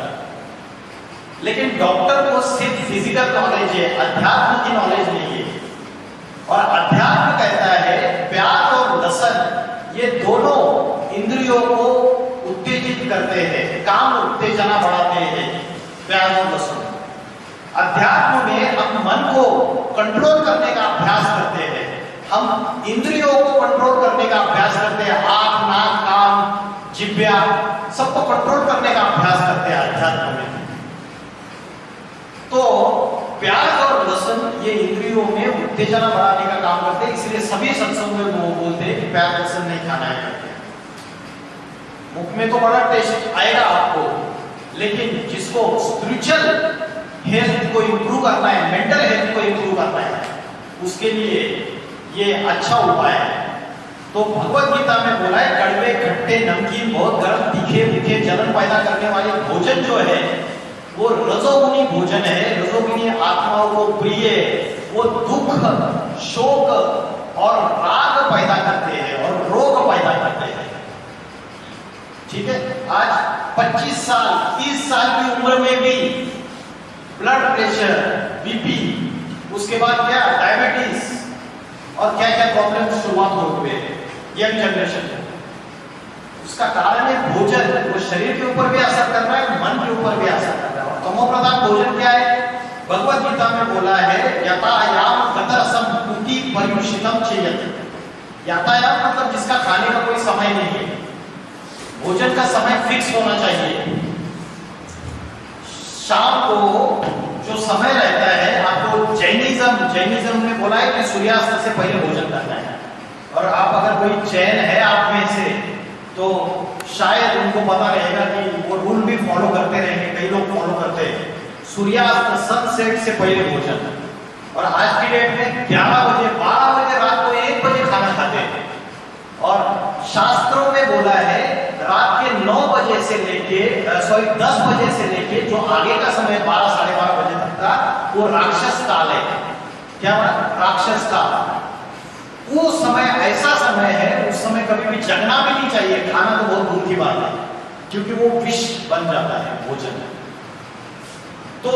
लेकिन डॉक्टर को सिर्फ फिजिकल नॉलेज है, अध्यात्म की नॉलेज नहीं है। और अध्यात्म कहता है प्याज और लहसुन ये दोनों इंद्रियों को उत्तेजित करते हैं, काम उत्तेजना बढ़ाते हैं। प्याज और लहसुन अध्यात्म में हम मन को कंट्रोल करने का अभ्यास करते हैं, हम इंद्रियों को कंट्रोल करने का अभ्यास करते हैं, आंख नाक कान जिह्वा सबको कंट्रोल करने का अभ्यास करते हैं अध्यात्म में। तो प्याज और लहसुन ये इंद्रियों में उत्तेजना बढ़ाने का काम करते हैं, इसलिए सभी सत्संग में वो बोलते हैं कि प्याज लहसुन नहीं खाना है करके। मुख में तो बड़ा टेस्ट आएगा आपको, लेकिन जिसको स्पिरिचुअल हेल्थ को इंप्रूव करना है, मेंटल हेल्थ को इंप्रूव करना है, उसके लिए ये अच्छा उपाय है। तो भगवत गीता में बोला है कड़वे खट्टे नमकीन बहुत गर्म तीखे मीठे जलन पैदा करने वाले भोजन जो है वो रजोगुनी भोजन है। रजोगुनी आत्माओं को प्रिय, वो दुख शोक और राग पैदा करते हैं और रोग पैदा करते हैं। ठीक है, आज 25 साल 30 साल की उम्र में भी ब्लड प्रेशर, बीपी, उसके बाद क्या डायबिटीज और क्या क्या प्रॉब्लम शुरुआत हो गए यंग जनरेशन में। उसका कारण है भोजन, वो शरीर के ऊपर भी असर कर रहा है, मन के ऊपर भी असर कर रहा है। और तमो प्रधान भोजन क्या है? भगवत गीता में बोला है यातायाम गतरसम कुति पर्युषितम चेयति। यातायाम मतलब जिसका खाने का कोई समय नहीं है, भोजन का समय फिक्स होना चाहिए। शाम को जो समय रहता है, आपको जैनिज्म में बोला है कि सूर्यास्त से पहले भोजन करना है। और आप अगर कोई जैन है आप में से तो शायद उनको पता रहेगा कि वो रूल भी फॉलो करते रहेंगे, कई लोग फॉलो करते हैं सूर्यास्त सनसेट से पहले भोजन। और आज की डेट में 11 बजे 12 बजे रात को 1 बजे खाना खाते हैं। और शास्त्रों में बोला है रात के 9 बजे से लेके 10 बजे से लेके जो आगे का समय 12 साढ़े 12 बजे तक का वो राक्षस काल है। क्या राक्षस काल? वो समय ऐसा समय है, उस समय कभी भी जगना भी नहीं चाहिए, खाना तो बहुत दूर की बात है, क्योंकि वो विष बन जाता है भोजन। तो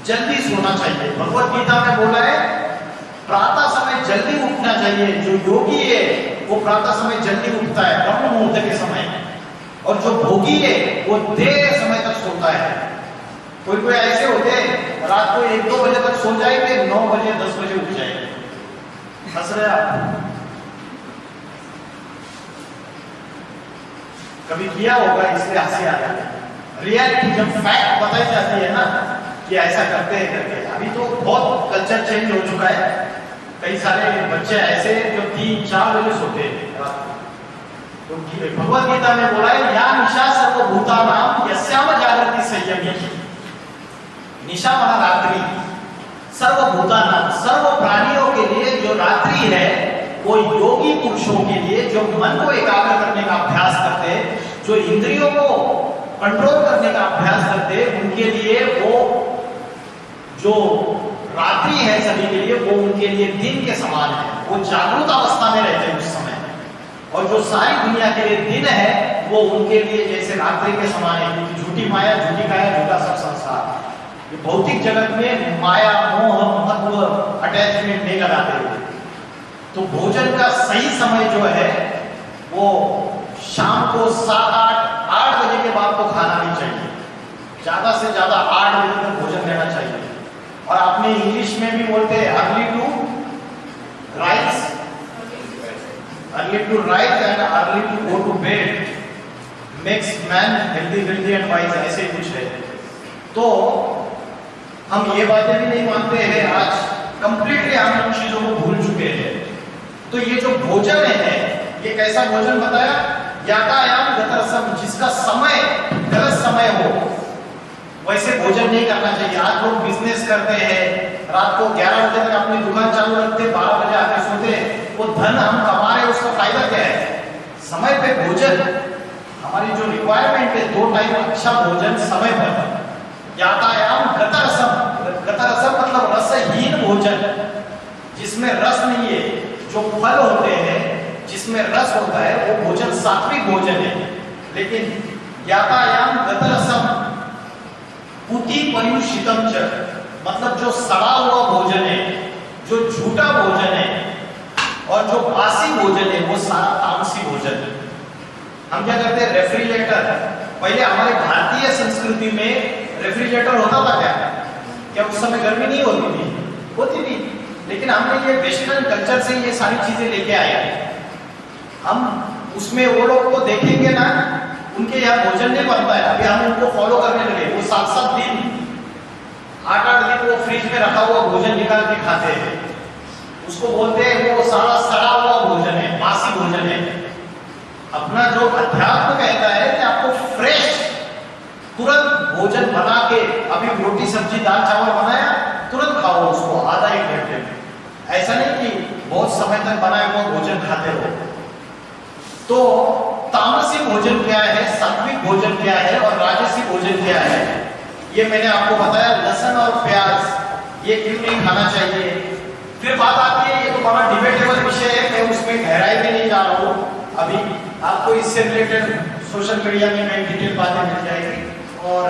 जल्दी सोना चाहिए। भगवत गीता में बोला है प्रातः समय जल्दी उठना चाहिए। जो योगी है वो प्रातः समय जल्दी उठता है, ब्रह्म मुहूर्त के समय, और जो भोगी है वो देर समय तक सोता है। कोई कोई ऐसे होते हैं रात को 1-2 बजे तक सो जाएंगे, 9 बजे 10 बजे उठ जाएंगे। हंस रहे आप? कभी किया होगा इसलिए हंसी आ जाती है। रियलिटी जब फैक्ट बताई जाती है ना कि ऐसा करते हैं करके, अभी तो बहुत कल्चर चेंज हो चुका है। कई सारे बच्चे ऐसे जो 3-4 बजे सोते हैं रात को। तो भगवत गीता में बोला है या निशा सर्वभूतानां यस्याम जागृति संयमी। निशा माना रात्रि, सर्वभूतानां सर्व प्राणियों के लिए जो रात्रि है वो योगी पुरुषों के लिए, जो मन को एकाग्र करने का अभ्यास करते हैं, जो इंद्रियों को कंट्रोल करने का अभ्यास करते हैं, उनके लिए वो जो रात्रि है सभी के लिए, वो उनके लिए दिन के समान है। वो जागरूक अवस्था में रहते हैं उस समय, और जो सारी दुनिया के लिए दिन है वो उनके लिए जैसे रात्रि के समान है। क्योंकि झूठी माया, झूठी काया, झूठा सब संसार, ये भौतिक जगत में माया, मोह, महत्व, अटैचमेंट नहीं लगाते हुए। तो भोजन का सही समय जो है वो शाम को 7-8 बजे के बाद तो खाना नहीं चाहिए, ज्यादा से ज्यादा 8 बजे तक भोजन लेना चाहिए। और आपने इंग्लिश में भी बोलते हैं early to rise and early to go to bed makes man healthy and wise, ऐसे कुछ है। तो हम ये बातें भी नहीं मानते हैं, आज कंप्लीटली हम उन चीजों को भूल चुके हैं। तो ये जो भोजन है ये कैसा भोजन बताया? यातायाम गतरसम, जिसका समय गलत समय हो वैसे भोजन नहीं करना चाहिए। आज लोग बिजनेस करते हैं, रात को 11 बजे तक अपनी दुकान चालू रखते हैं, 12 बजे आके सोते हैं। वो धन हम कमा रहे हैं, उसका फायदा क्या है? समय पे भोजन, हमारी जो रिक्वायरमेंट है 2 टाइम अच्छा भोजन समय पर। यातायाम गतरसम, गतरसम मतलब रसहीन भोजन, जिसमें रस नहीं है। जो फल होते हैं जिसमें रस होता है वो भोजन सात्विक भोजन है। लेकिन यातायाम गतरसम पुति परियुषितम च, मतलब जो सड़ा हुआ भोजन है, जो झूठा भोजन है और जो बासी भोजन है वो सारा तामसी भोजन है। हम क्या करते हैं? रेफ्रिजरेटर, पहले हमारे भारतीय संस्कृति में रेफ्रिजरेटर होता था क्या उस समय गर्मी नहीं होती थी? होती थी, लेकिन हमने ये वेस्टर्न कल्चर से ये सारी चीजें लेके आए। हम उसमें वो लोग को देखेंगे ना, उनके यहाँ भोजन नहीं बनता है, अभी हम उनको फॉलो करने लगे। वो 7-7 दिन 8-8 दिन वो फ्रिज में रखा हुआ भोजन निकाल के खाते हैं। उसको बोलते हैं वो सारा सड़ा हुआ भोजन है, बासी भोजन है। अपना जो अध्यात्म कहता है कि आपको फ्रेश तुरंत भोजन बना के, अभी रोटी सब्जी दाल चावल बनाया तुरंत खाओ उसको आधा 1 घंटे में। ऐसा नहीं कि बहुत समय तक बनाया हुआ भोजन खाते रहो। तो तामसी भोजन क्या है, सात्विक भोजन क्या है और राजसी भोजन क्या है, ये मैंने आपको बताया। लहसुन और प्याज ये क्यों नहीं खाना चाहिए। फिर बात आती है, ये तो बड़ा डिबेटेबल विषय है, मैं उसमें गहराई में नहीं जा रहा हूँ। अभी आपको इससे रिलेटेड सोशल मीडिया में मैं डिटेल बातें मिल जाएगी, और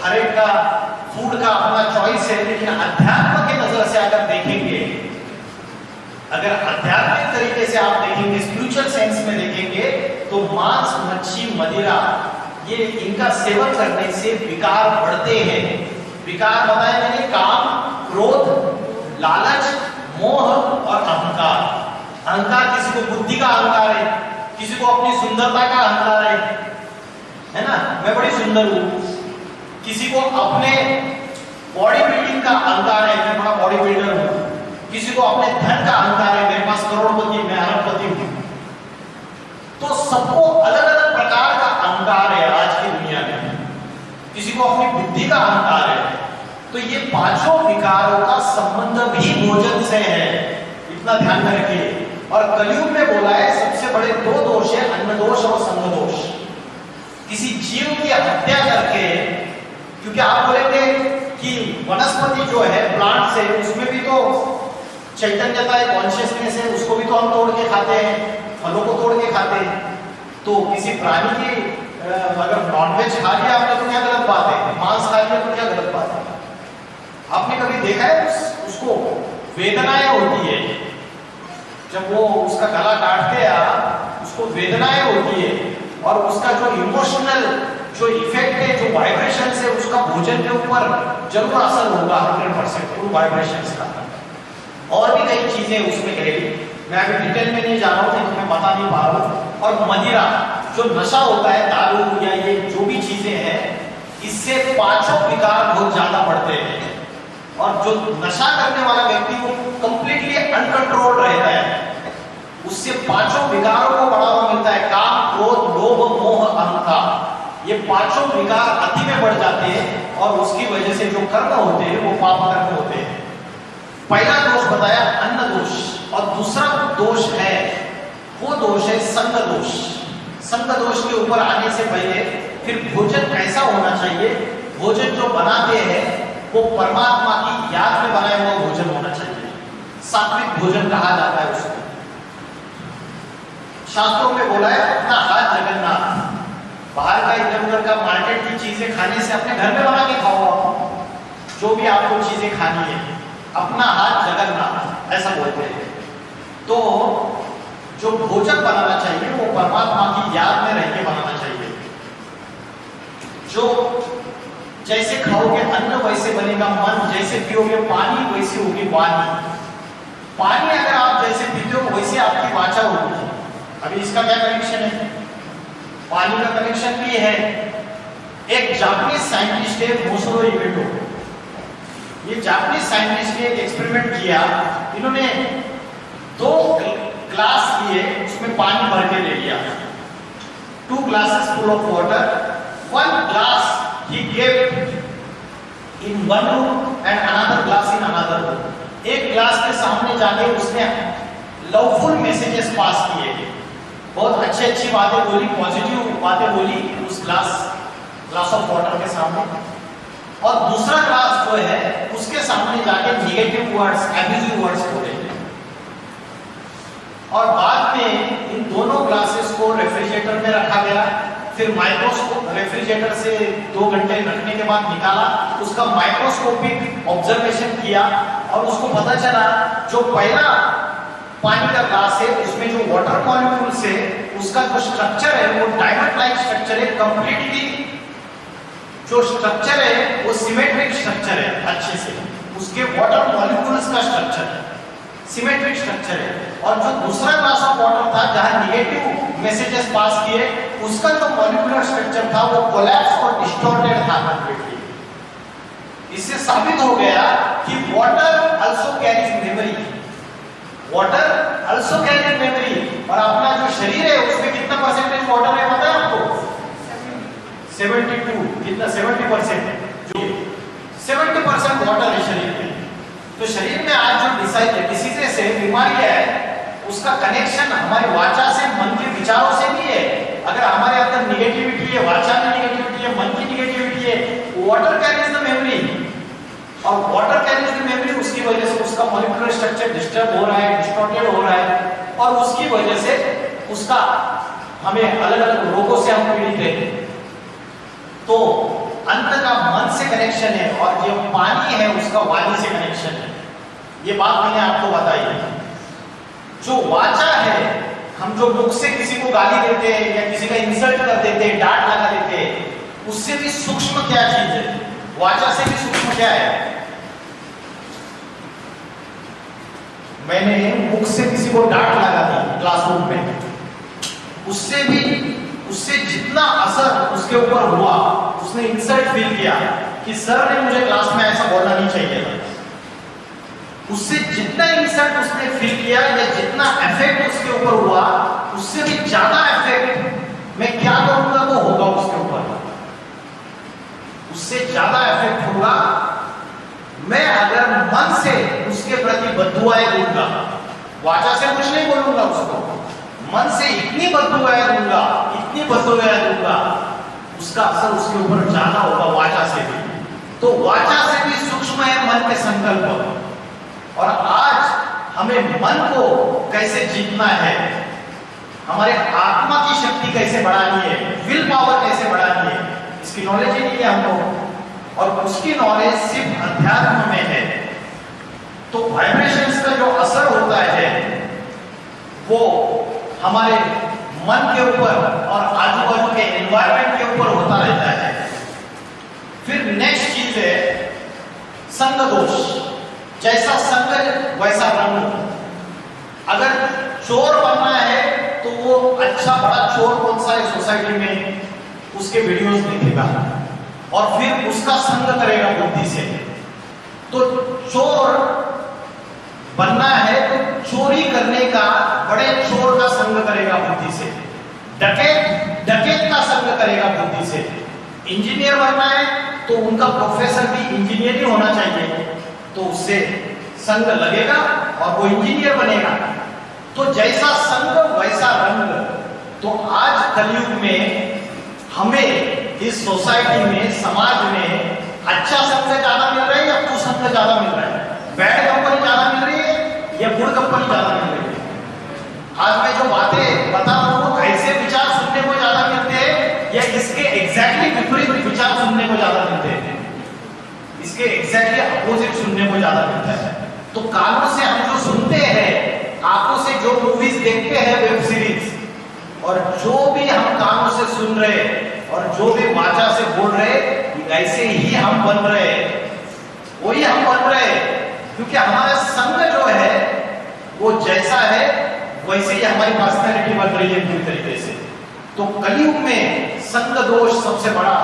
हर एक का फूड का अपना चॉइस है। लेकिन अध्यात्म की नजर से अगर देखेंगे, अगर आध्यात्मिक तरीके से आप देखेंगे, स्पिरिचुअल सेंस में देखेंगे, तो मांस, मच्छी, मदिरा ये इनका सेवन करने से विकार बढ़ते हैं। विकार बताया मैंने, काम, क्रोध, लालच, मोह और अहंकार। अहंकार किसी को बुद्धि का अहंकार है, किसी को अपनी सुंदरता का अहंकार है ना, मैं बड़ी सुंदर हूं। किसी को अपने बॉडी बिल्डिंग का अहंकार है, मैं बड़ा बॉडी बिल्डर हूं। किसी को अपने धन का अहंकार है, मेरे पास करोड़पति, मैं अरबपति हूं। तो सबको अलग अलग प्रकार का अहंकार है आज की दुनिया में। किसी को अपनी बुद्धि का अहंकार है। तो ये पांचों विकारों का संबंध भी भोजन से है, इतना ध्यान में रखिए। और कलयुग में बोला है सबसे बड़े 2 दोष है, अन्न दोष और संग दोष। किसी जीव की हत्या करके, क्योंकि आप बोलेंगे कि वनस्पति जो है प्लांट से, उसमें भी तो चैतन्यता एक कॉन्शियसनेस है, उसको भी तो हम तोड़ के खाते हैं, फलों को तोड़ के खाते हैं। तो किसी प्राणी की अगर नॉनवेज खा लिया आपने तो क्या गलत बात है, मांस खा लिया तो क्या गलत बात है? आपने कभी देखा है उसको वेदनाएं होती है जब वो उसका गला काटते हैं, उसको वेदनाएं होती है और उसका जो इमोशनल जो इफेक्ट है, जो वाइब्रेशन है, उसका भोजन के ऊपर जरूर असर होगा 100% उन वाइब्रेशंस का। और भी कई चीजें उसमें कहेगी, मैं अभी डिटेल में नहीं जा रहा हूँ, मैं बता नहीं पा रहा हूँ। और मदिरा जो नशा होता है, दारू या ये जो भी चीजें हैं, इससे पांचों विकार बहुत ज्यादा बढ़ते हैं और जो नशा करने वाला व्यक्ति वो कंप्लीटली अनकंट्रोल्ड रहता है, उससे पांचों विकारों को बढ़ावा मिलता है, काम, क्रोध, लोभ, मोह, अहंकार। ये पांचों विकार अति में बढ़ जाते हैं और उसकी वजह से जो कर्म होते हैं वो पाप कर्म होते हैं। पहला दोष बताया अन्न दोष, और दूसरा दोष है वो दोष है संग दोष। संग दोष के ऊपर आने से पहले फिर भोजन कैसा होना चाहिए, भोजन जो बनाते हैं वो परमात्मा की याद में बनाया हुआ भोजन होना चाहिए। सात्विक भोजन कहा जाता है उसको। शास्त्रों में बोला है अपना हाथ जगन्नाथ, बाहर का इधर उधर का मार्केट की चीजें खाने से अपने घर में बना के खाओ, जो भी आपको चीजें खानी है, अपना हाथ जगन्नाथ ऐसा बोलते हैं। तो जो भोजन बनाना चाहिए वो परमात्मा की याद में रह के बनाना चाहिए। जो जैसे खाओगे अन्न वैसे बनेगा मन, जैसे पियोगे पानी वैसी होगी वाणी। पानी अगर आप जैसे पीते हो वैसे आपकी वाचा होगी। अभी इसका क्या कनेक्शन है? पानी का कनेक्शन भी है। एक जापानीज साइंटिस्ट है मोसरो इवेटो, ये जापानीज साइंटिस्ट ने एक एक्सपेरिमेंट किया। इन्होंने 2 ग्लास लिए, उसमें पानी भर के ले लिया, 2 glasses full of water, 1 glass he gave in one room and another glass in another room। एक ग्लास के सामने जाके उसने लवफुल मैसेजेस पास किए, बहुत अच्छी बातें बोली, पॉजिटिव बातें बोली उस ग्लास ऑफ वाटर के सामने। और दूसरा ग्लास जो है उसके सामने जाके नेगेटिव वर्ड्स, एब्यूजिव वर्ड्स बोले। और बाद में इन दोनों ग्लासेस को रेफ्रिजरेटर में रखा गया, फिर माइक्रोस्कोप रेफ्रिजरेटर से 2 घंटे रखने के बाद निकाला, उसका माइक्रोस्कोपिक ऑब्जर्वेशन किया और उसको पता चला जो पहला पानी का ग्लास है उसमें जो वाटर मॉलिक्यूल्स है उसका जो स्ट्रक्चर है वो डायमंड लाइक स्ट्रक्चर है, कंप्लीटली जो स्ट्रक्चर है वो सिमेट्रिक स्ट्रक्चर है, अच्छे से उसके वाटर मॉलिक्यूल्स का स्ट्रक्चर है, सिमेट्रिक स्ट्रक्चर है। और जो दूसरा ग्लास ऑफ वाटर था जहां नेगेटिव मैसेजेस पास किए, उसका जो मॉलिक्यूलर स्ट्रक्चर था वो कोलैप्स और डिस्टॉर्टेड था कंप्लीटली। इससे साबित हो गया कि water also carries memory, water also carries memory. और अपना जो शरीर है उसमें कितना परसेंटेज वाटर है पता है आपको? 72, कितना 70%, जो 70% वाटर है शरीर में। तो शरीर में आज जो डिसीजेस है, बीमारियां है, उसका कनेक्शन हमारी वाचा से, मन के विचारों से भी है। अगर हमारे अंदर निगेटिविटी है, वाचा में निगेटिविटी है, मन की निगेटिविटी है, वाटर कैरीज द मेमोरी, और वाटर कैरीज द मेमोरी, उसकी वजह से उसका मॉलिक्यूलर स्ट्रक्चर डिस्टर्ब हो रहा है, डिस्टॉर्टेड हो रहा है, और उसकी वजह से उसका हमें अलग अलग रोगों से हम पीड़ित हैं। तो अंत का मन से कनेक्शन है और जो पानी है उसका वाणी से कनेक्शन है। ये बात मैंने आपको बताई है। जो वाचा है, हम जो मुख से किसी को गाली देते हैं या किसी का इंसल्ट कर देते हैं, डांट लगा देते हैं, उससे भी सूक्ष्म क्या चीज है, वाचा से भी सूक्ष्म क्या है? मैंने मुख से किसी को डांट लगा दी क्लासरूम में, उससे जितना असर उसके ऊपर हुआ, उसने इंसल्ट फील किया कि सर ने मुझे क्लास में ऐसा बोलना नहीं चाहिए था, उससे जितना इंसल्ट उसने फील किया या जितना इफेक्ट उसके ऊपर हुआ, उससे भी ज्यादा इफेक्ट मैं क्या करूंगा वो होगा उसके ऊपर, उससे ज्यादा इफेक्ट होगा मैं अगर मन से उसके प्रति बद्दुआएं दूंगा, वाचा से कुछ नहीं बोलूंगा उसको, मन से इतनी बद्दुआएं दूंगा, इतनी बद्दुआएं दूंगा, उसका असर उसके ऊपर ज्यादा होगा वाचा से भी। तो वाचा से भी सूक्ष्म है मन के संकल्प। और आज हमें मन को कैसे जीतना है, हमारे आत्मा की शक्ति कैसे बढ़ानी है, विल पावर कैसे बढ़ानी है, इसकी नॉलेज ही नहीं है हमको। और उसकी नॉलेज सिर्फ अध्यात्म में है। तो वाइब्रेशंस का जो असर होता है वो हमारे मन के ऊपर और आजू बाजू के एनवायरमेंट के ऊपर होता रहता है। फिर नेक्स्ट चीज है संग दोष। जैसा संग वैसा रंग। अगर चोर बनना है तो वो अच्छा बड़ा चोर कौन सा है सोसाइटी में, उसके वीडियोस देखेगा और फिर उसका संग करेगा बुद्धि से। तो चोर बनना है तो चोरी करने का बड़े चोर का संग करेगा बुद्धि से। डकैत का संग करेगा बुद्धि से। इंजीनियर बनना है तो उनका प्रोफेसर भी इंजीनियर ही होना चाहिए, तो उससे संग लगेगा और वो इंजीनियर बनेगा। तो जैसा संग वैसा रंग। तो आज कलयुग में हमें इस सोसाइटी में, समाज में अच्छा संग ज्यादा मिल रहा है या कुसंग ज्यादा मिल रहा है? बैड कंपनी ज्यादा मिल रही है या गुड कंपनी ज्यादा मिल रही है? आज मैं जो बातें बता रहा हूँ ऐसे विचार सुनने को ज्यादा मिलते हैं या इसके एग्जैक्टली विपरीत विचार सुनने को ज्यादा मिलते हैं? इसके एग्जैक्टली अपोजिट सुनने को ज्यादा मिलता है। तो कानों से हम जो सुनते हैं, आंखों से जो मूवीज देखते हैं, वेब सीरीज, और जो भी हम कानों से सुन रहे और जो भी वाचा से बोल रहे, ऐसे ही हम बन रहे, वही हम बन रहे। क्योंकि हमारा संग जो है वो जैसा है वैसे ही हमारी पर्सनैलिटी बन रही है पूरी तरीके से। तो कलयुग में संग दोष सबसे बड़ा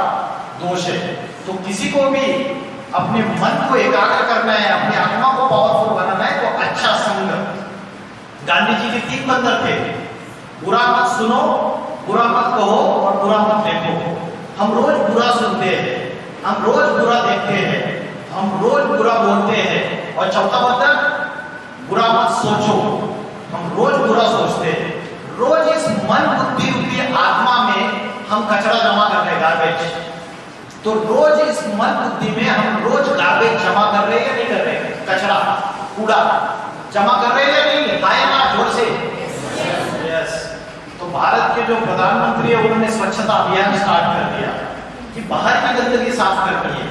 दोष है। तो किसी को भी अपने मन को एकाग्र करना है, अपने आत्मा को पावरफुल बनाना है तो अच्छा संग। गांधी जी के 3 बंधन थे, बुरा मत सुनो, बुरा मत कहो और बुरा मत देखो। हम रोज बुरा सुनते हैं, हम रोज बुरा देखते हैं, हम रोज बुरा बोलते हैं। और चौथा बंधन, बुरा मत सोचो। हम रोज बुरा सोचते हैं। रोज इस मन बुद्धि रूपी आत्मा में हम कचरा जमा कर रहे, गार्बेज। तो रोज इस मन बुद्धि में हम रोज गार्बेज जमा कर रहे हैं या नहीं कर रहे? कचरा, कूड़ा जमा कर रहे हैं या नहीं? हाय ना जोर से। यस। तो भारत के जो प्रधानमंत्री है उन्होंने स्वच्छता अभियान स्टार्ट कर दिया कि बाहर की गंदगी साफ करनी है।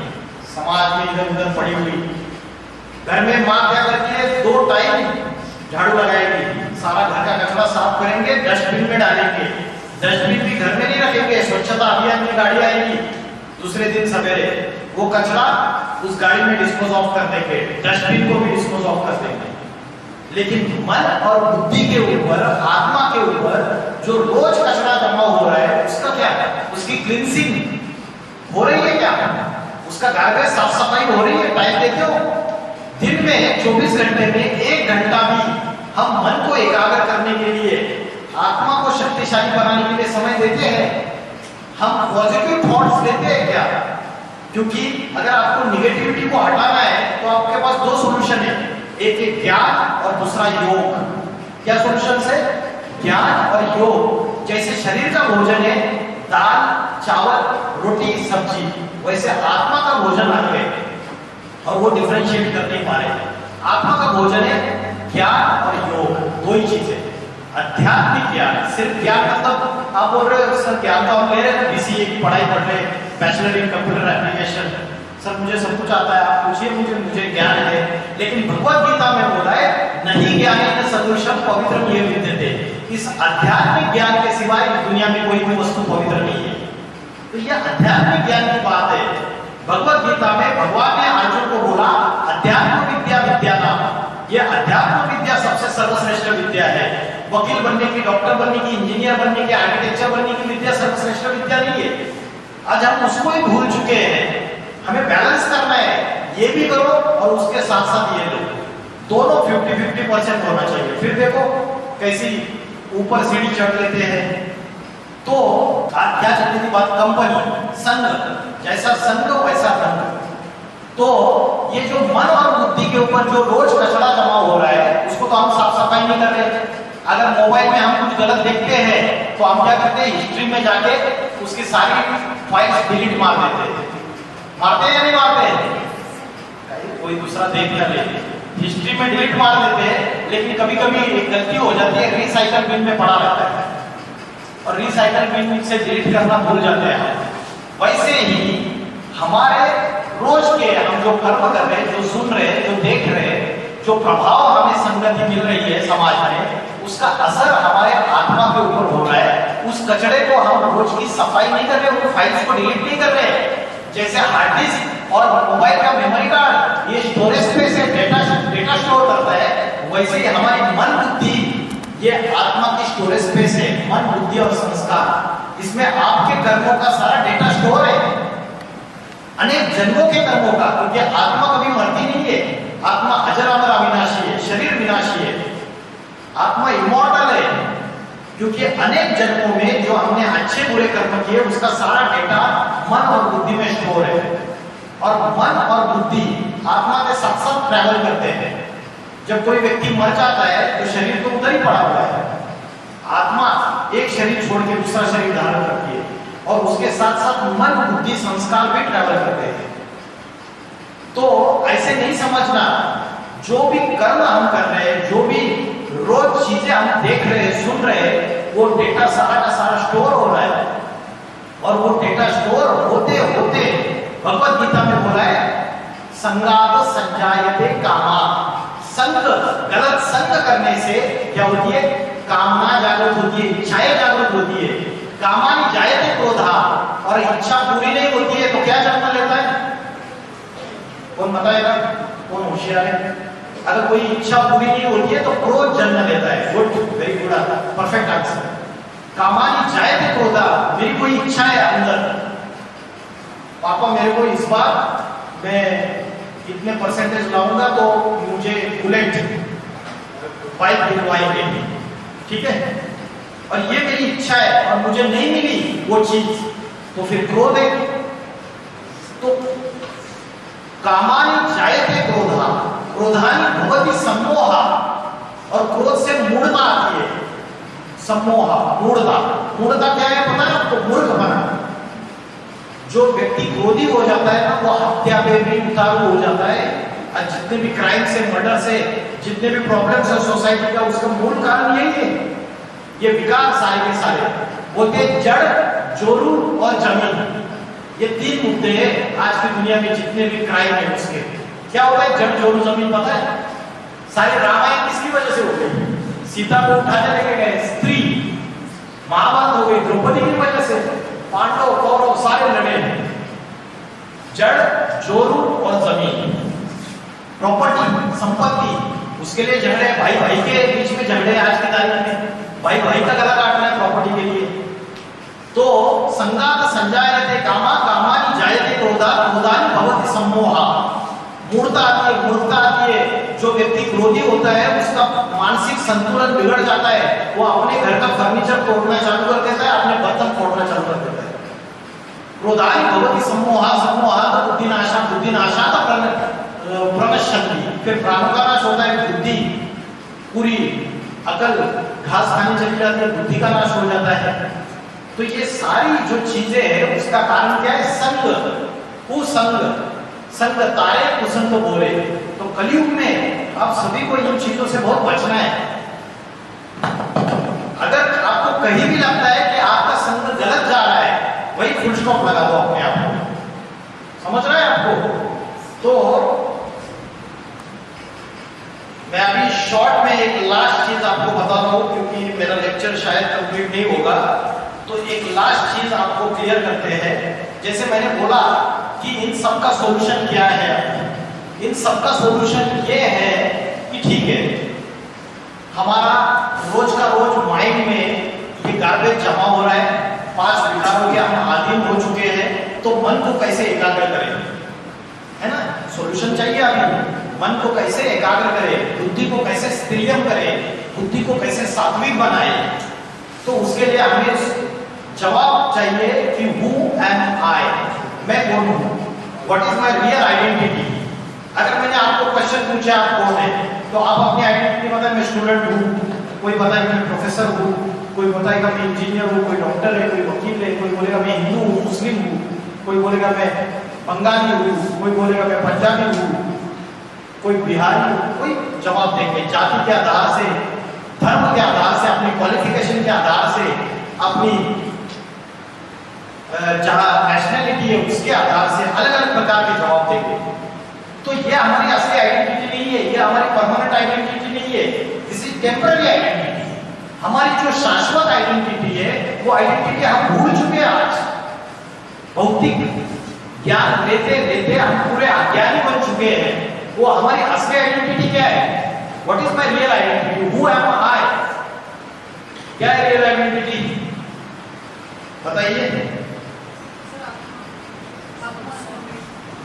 समाज में इधर उधर पड़ी हुई, घर में माँ क्या करती है, 2 टाइम झाड़ू लगाएगी, सारा घर का कचरा साफ करेंगे, डस्टबिन में डालेंगे। डस्टबिन भी घर में नहीं रखेंगे, स्वच्छता अभियान की गाड़ी आएगी, दूसरे दिन सवेरे वो कचरा उस गाड़ी में डिस्पोज ऑफ कर देंगे, डस्टबिन को भी डिस्पोज ऑफ कर देंगे। लेकिन मन और बुद्धि के ऊपर, आत्मा के ऊपर जो रोज कचरा जमा हो रहा है उसका क्या है? उसकी क्लींसिंग हो रही है क्या? उसका घर में साफ सफाई हो रही है? टाइम देते हो? दिन में 24 घंटे में 1 घंटा भी हम मन को एकाग्र करने के लिए, आत्मा को शक्तिशाली बनाने के लिए समय देते हैं? हम पॉजिटिव थॉट्स लेते हैं क्या? क्योंकि अगर आपको निगेटिविटी को हटाना है तो आपके पास 2 सॉल्यूशन है, एक है ज्ञान और दूसरा योग। क्या सॉल्यूशन है? ज्ञान और योग। जैसे शरीर का भोजन है दाल, चावल, रोटी, सब्जी, वैसे आत्मा का भोजन अलग है और वो डिफरेंशिएट कर नहीं पा रहे। आत्मा का भोजन है ज्ञान और योग, 2 ही चीजें। आध्यात्मिक ज्ञान, सिर्फ ज्ञान मतलब आप बोल रहे हो सर ज्ञान तो हम ले रहे हैं, बीसीए की पढ़ाई पढ़ रहे हैं, bachelor in computer application, sir मुझे सब कुछ आता है, आप पूछिए मुझे ज्ञान है। लेकिन भगवद गीता में बोला है नहीं ज्ञानेन सदृशं पवित्रम ये विद्यते। इस आध्यात्मिक ज्ञान के सिवाय दुनिया में कोई भी वस्तु पवित्र नहीं है। तो यह आध्यात्मिक ज्ञान की बात है। भगवद गीता में भगवान ने अर्जुन को बोला अध्यात्म विद्या विद्या नाम। यह अध्यात्म विद्या सबसे सर्वश्रेष्ठ विद्या है। वकील बनने की, डॉक्टर बनने की, इंजीनियर बनने की, आर्किटेक्चर बनने की विद्या सर्वश्रेष्ठ विद्या नहीं है। आज हम उसको ही भूल चुके हैं। हमें बैलेंस करना है, ये भी करो और उसके साथ साथ ये लो, दोनों 50-50% होना चाहिए। फिर देखो कैसी ऊपर सीढ़ी चढ़ लेते हैं। तो क्या चलती थी बात? कंपनी, संग, जैसा संग वैसा रंग। तो ये जो मन और बुद्धि के ऊपर जो रोज कचरा जमा हो रहा है उसको तो हम साफ सफाई नहीं कर रहे। अगर मोबाइल में हम कुछ गलत देखते हैं तो हम क्या करते हैं, हिस्ट्री में जाके उसकी सारी फाइल्स डिलीट मार देते हैं। मारते हैं या नहीं मारते? कोई दूसरा देख ना ले, हिस्ट्री में डिलीट मार देते हैं, लेकिन कभी कभी एक गलती हो जाती है, रिसाइकल बिन में पड़ा रहता है और रिसाइकल बिन से डिलीट करना भूल जाते हैं। वैसे ही हमारे रोज के हम जो कर्म कर रहे हैं, जो सुन रहे हैं, जो देख रहे हैं, जो प्रभाव हमें संगति मिल रही है समाज में, उसका असर हमारे आत्मा के ऊपर हो रहा है। उस कचरे को हम रोज की सफाई नहीं कर रहे, उन फाइल्स को डिलीट नहीं कर रहे। जैसे हार्ड डिस्क और मोबाइल का मेमोरी कार्ड ये स्टोरेज स्पेस है, डेटा स्टोर करता है, वैसे ही हमारी मन बुद्धि ये आत्मा की स्टोरेज स्पेस है। मन बुद्धि और संस्कार, इसमें आपके कर्मों का सारा डेटा स्टोर है, अनेक जन्मों के कर्मों का, क्योंकि आत्मा कभी मरती नहीं है। आत्मा अजर अमर अविनाशी है, शरीर विनाशी है, आत्मा इमॉर्टल है, क्योंकि अनेक जन्मों में जो हमने अच्छे बुरे कर्म किए उसका सारा डेटा मन और बुद्धि में स्टोर है। और मन और बुद्धि आत्मा के साथ साथ ट्रैवल करते हैं। जब कोई व्यक्ति मर जाता है तो शरीर तो उधर ही पड़ा हुआ है, आत्मा एक शरीर छोड़ के दूसरा शरीर धारण करती है और उसके साथ साथ मन बुद्धि संस्कार भी ट्रैवल करते हैं। तो ऐसे नहीं समझना, जो भी कर्म हम कर रहे हैं, जो भी रोज चीजें हम देख रहे हैं, सुन रहे हैं, वो डेटा सारा का सारा स्टोर हो रहा है। और वो डेटा स्टोर होते होते भगवत गीता में बोला है, संगात संजायते कामा। संग, गलत संग करने से क्या होती है? कामना जागृत होती है, इच्छाएं जागृत होती है। कामानि जायते क्रोधा, और इच्छा पूरी नहीं होती है तो क्या जन्म लेता है? कौन बताएगा? कौन होशियार है? अगर कोई इच्छा पूरी नहीं होती है तो क्रोध जन्म लेता है। Good, very good, perfect answer. कामानि जायते क्रोधा, मेरी कोई इच्छा है अंदर, पापा मेरे को इस बार मैं इतने परसेंटेज लाऊंगा तो मुझे बुलेट बाइक दिलवाएंगे, ठीक है, और ये मेरी इच्छा है और मुझे नहीं मिली वो चीज, तो फिर क्रोध है। तो कामानि जायते क्रोधा, क्रोधानि भवति सम्मोहा, और क्रोध से मूढ़ता आती है। सम्मोहा, मूढ़ता। मूढ़ता क्या है पता है आपको? मूर्ख बना। जो व्यक्ति क्रोधी हो जाता है ना, वो हत्या पे भी उतारू हो जाता है। और जितने भी क्राइम से, मर्डर से, जितने भी प्रॉब्लम्स है सोसाइटी का, उसका मूल कारण यही है। ये विकार सारे के सारे बोलते जड़, जोरू और जमीन, ये तीन मुद्दे हैं आज की दुनिया में। जितने भी क्राइम है उसके क्या होता है? जड़, जोरू, जमीन। पता है सारे रामायण किसकी वजह से हो गई? सीता को उठाने लेके गए स्त्री, महाभारत हो गई द्रौपदी की वजह से, पांडव कौरव सारे लड़े। जड़, जोरू और जमीन, प्रॉपर्टी, संपत्ति, उसके लिए झगड़े, भाई भाई के बीच में झगड़े। आज की तारीख में भाई भाई का गला काटना है प्रॉपर्टी के लिए। तो संगात संजायते कामा, कामानि जायते क्रोधा, क्रोधानि भवति सम्मोहा। मूर्ता आती है, मूर्ता आती है। जो व्यक्ति क्रोधी होता है उसका मानसिक संतुलन बिगड़ जाता है, वो अपने घर का फर्नीचर तोड़ना चालू कर देता है, अपने बर्तन फोड़ना चालू कर देता है। क्रोधानि भवति सम्मोहा, सम्मोहा बुद्धिनाशा, बुद्धिनाशा प्रणश्यन्ति, फिर प्राणों का नाश होता है। बुद्धि पूरी अकल घास खाने चली जाती है, बुद्धि का नाश हो जाता है। तो ये सारी जो चीजें हैं उसका कारण क्या है? संग, कुसंग। संग तारे कुसंग बोले। तो कलयुग में आप सभी को इन चीजों से बहुत बचना है। अगर आपको कहीं भी लगता है कि आपका संग गलत जा रहा है, वही फुल स्टॉप लगा दो अपने आप को। समझ रहे हैं आपको? तो मैं अभी शॉर्ट में एक लास्ट चीज आपको बता रहा हूं, क्योंकि मेरा लेक्चर शायद कंप्लीट नहीं होगा। तो एक लास्ट चीज आपको क्लियर करते हैं। जैसे मैंने बोला कि इन सब का सॉल्यूशन क्या है? इन सब का सॉल्यूशन ये है कि ठीक है, हमारा रोज का रोज माइंड में ये गार्बेज जमा हो रहा है, 5 विकारों के हम अधीन हो चुके हैं। तो मन को कैसे एकाग्र करें, है ना? सॉल्यूशन चाहिए अभी। मन को कैसे एकाग्र करें, बुद्धि को कैसे स्त्रियम करें, बुद्धि को कैसे सात्विक बनाए। तो उसके लिए हमें जवाब चाहिए कि हु एम आई, मैं कौन हूं, what is my real identity. अगर मैंने आपको क्वेश्चन पूछा आप कौन है, तो आप अपनी आइडेंटिटी बताएं। मैं स्टूडेंट हूँ, कोई बताएगा मैं प्रोफेसर हूँ, कोई बताएगा मैं इंजीनियर हूँ, कोई डॉक्टर है, कोई वकील है, कोई बोलेगा मैं हिंदू हूँ, मुस्लिम हूँ, कोई बोलेगा मैं बंगाली हूँ, कोई बोलेगा मैं पंजाबी हूँ। कोई बिहारी, कोई जवाब देंगे। जाति के आधार से, धर्म के आधार से, अपनी क्वालिफिकेशन के आधार से, अपनी जहाँ नेशनलिटी है उसके आधार से अलग अलग प्रकार के जवाब देंगे। तो ये हमारी असली आइडेंटिटी नहीं है, ये हमारी परमानेंट आइडेंटिटी नहीं है, दिस इज टेम्पररी आइडेंटिटी। हमारी जो शाश्वत आइडेंटिटी है वो आइडेंटिटी हम भूल चुके हैं। आज भौतिक ज्ञान लेते लेते हम पूरे अज्ञानी बन चुके हैं। वो हमारी असली आइडेंटिटी क्या है? What is my real identity? Who am I? क्या है रियल आइडेंटिटी? बताइए।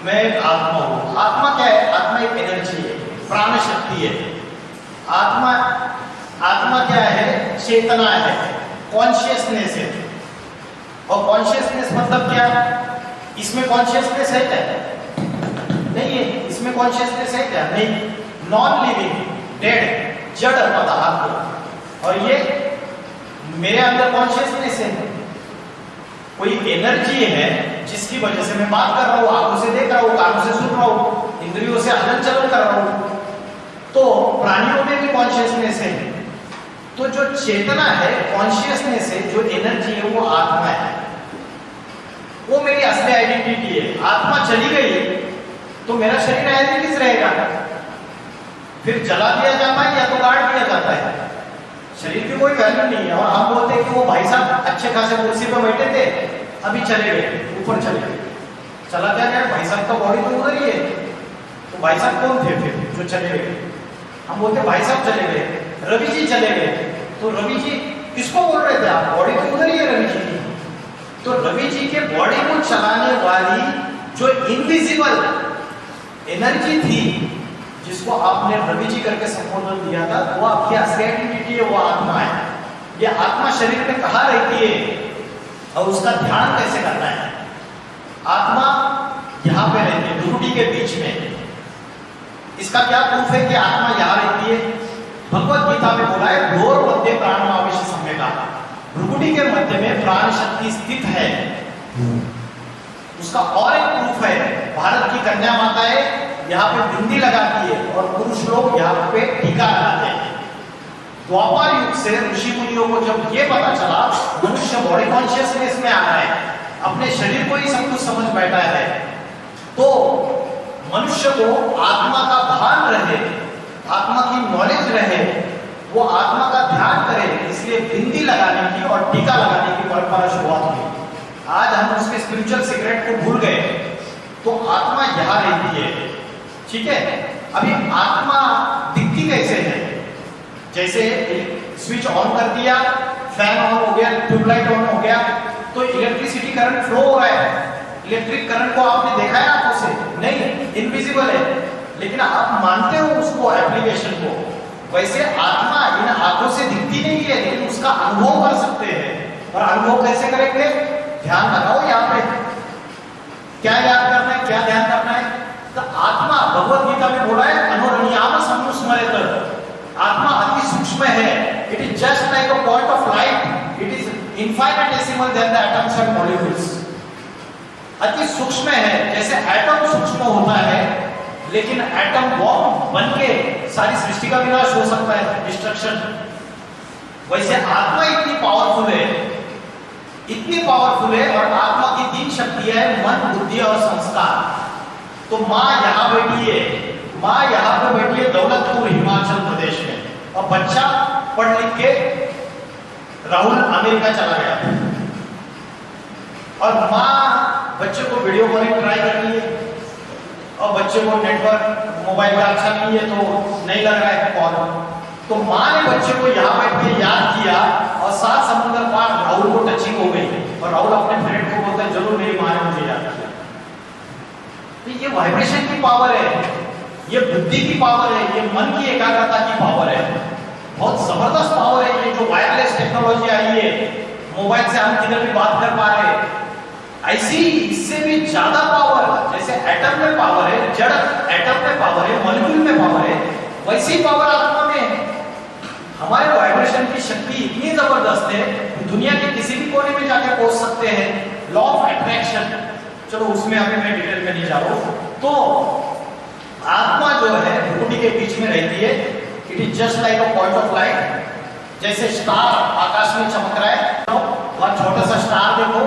मैं एक आत्मा हूं। आत्मा क्या है? आत्मा एक एनर्जी है, प्राण शक्ति है। आत्मा क्या है? चेतना है, कॉन्शियसनेस है। और कॉन्शियसनेस मतलब क्या? इसमें कॉन्शियसनेस है क्या? नहीं है। इसमें कॉन्शियसनेस है क्या? नहीं। नॉन लिविंग, डेड, जड़ पदार्थ। और ये मेरे अंदर कॉन्शियसनेस है, कोई एनर्जी है जिसकी वजह से मैं बात कर रहा हूं, आंखों से देख रहा हूं, कानों से सुन रहा हूं, इंद्रियों से हलन चलन कर रहा हूं। तो प्राणियों में भी कॉन्शियसनेस है। तो जो चेतना है, कॉन्शियसनेस है, जो एनर्जी है, वो आत्मा है। वो मेरी असली आइडेंटिटी है। आत्मा चली गई तो मेरा शरीर एज इट इज रहेगा, फिर जला दिया जाता है या तो गाड़ दिया जाता है। शरीर की कोई वैल्यू नहीं है। और हम बोलते हैं कि वो भाई साहब अच्छे खासे कुर्सी पर बैठे थे, अभी चले गए, ऊपर चले गए। चला क्या गया? भाई साहब का बॉडी तो उधर ही है। तो भाई साहब कौन थे फिर जो चले गए? हम बोलते भाई साहब चले गए, रवि जी चले गए। तो रवि जी किसको बोल रहे थे आप? बॉडी तो उधर ही है रवि जी की। तो रवि जी के बॉडी को चलाने वाली जो इनविजिबल एनर्जी थी, जिसको आपने रवि जी करके संबोधन दिया था, वो आपकी असली आइडेंटिटी है, वो आत्मा है। ये आत्मा शरीर में कहाँ रहती है और उसका ध्यान कैसे करना है? आत्मा यहाँ पे रहती है, भ्रुकुटी के बीच में। इसका क्या प्रूफ है कि आत्मा यहाँ रहती है? भगवत गीता में बोला है, घोर मध्य प्राणमावेश सम्यका। भ्रुकुटी के मध्य में प्राण शक्ति स्थित है। उसका और एक प्रूफ है, भारत की कन्या माताएं यहाँ पे बिंदी लगाती है और पुरुष लोग यहाँ पे टीका लगाते हैं। द्वापर युग से ऋषि मुनियों को जब ये पता चला मनुष्य बॉडी कॉन्शियसनेस में आ रहा है, अपने शरीर को ही सब कुछ समझ बैठा है, तो मनुष्य को आत्मा का भान रहे, आत्मा की नॉलेज रहे, वो आत्मा का ध्यान करे, इसलिए बिंदी लगाने की और टीका लगाने की परंपरा शुरुआत हुई। आज हम उसके स्पिरिचुअल सीक्रेट को भूल गए। तो आत्मा यहाँ रहती है, ठीक है। अभी आत्मा दिखती कैसे है? जैसे स्विच ऑन कर दिया, फैन ऑन हो गया, ट्यूबलाइट ऑन हो गया, तो इलेक्ट्रिसिटी करंट फ्लो हो रहा है। इलेक्ट्रिक करंट को आपने देखा है आंखों से? नहीं, इनविजिबल है, लेकिन आप मानते हो उसको, एप्लीकेशन को। वैसे आत्मा इन आंखों से दिखती नहीं है, लेकिन उसका अनुभव कर सकते हैं। और अनुभव कैसे करेंगे? ध्यान लगाओ यहाँ पे। क्या याद करना है, क्या ध्यान करना है? तो आत्मा भगवत गीता में बोला है, अनुरण्याम समुस्मरेत। आत्मा अति सूक्ष्म है। It is just like a point of light, it is infinitesimal than the atoms and molecules. अति सूक्ष्म है, जैसे एटम सूक्ष्म होता है, लेकिन एटम बॉम्ब बनके सारी सृष्टि का विनाश हो सकता है, डिस्ट्रक्शन। वैसे आत्मा इतनी पावरफुल है, इतनी पावरफुल है। और आत्मा की 3 शक्तियां है, मन, बुद्धि और संस्कार। तो माँ यहाँ बैठी है, माँ यहाँ पे बैठी है दौलतपुर हिमाचल प्रदेश में, और बच्चा पढ़ लिख के राहुल अमेरिका चला गया, और माँ बच्चे को वीडियो कॉलिंग ट्राई कर रही है, और बच्चे को नेटवर्क मोबाइल का अच्छा नहीं है तो नहीं लग रहा है कॉल। तो माँ ने बच्चे को यहाँ बैठ के याद किया, और 7 समुद्र पार राहुल को टचिंग हो गई, और राहुल अपने फ्रेंड को बोलता है, जरूर मेरी माँ ने मुझे याद किया। तो ये वाइब्रेशन की पावर है, ये बुद्धि की पावर है, ये मन की एकाग्रता की पावर है। बहुत जबरदस्त पावर है ये जो वायरलेस टेक्नोलॉजी आई है, मोबाइल से हम किधर भी बात कर पा रहे हैं। ऐसी इससे भी ज्यादा पावर, जैसे एटम में पावर है, जड़ एटम में पावर है, मॉलिक्यूल में पावर है, वैसी पावर आत्मा में है। हमारे वाइब्रेशन की शक्ति इतनी जबरदस्त है, दुनिया के किसी भी कोने में जाके पहुंच सकते हैं। लॉ ऑफ अट्रैक्शन, चलो उसमें अभी मैं डिटेल में नहीं जा रहा हूं। तो आत्मा जो है भ्रुकुटी के बीच में रहती है। It is just like a point of light. जैसे स्टार आकाश में चमक रहा है, वह छोटा सा स्टार देखो,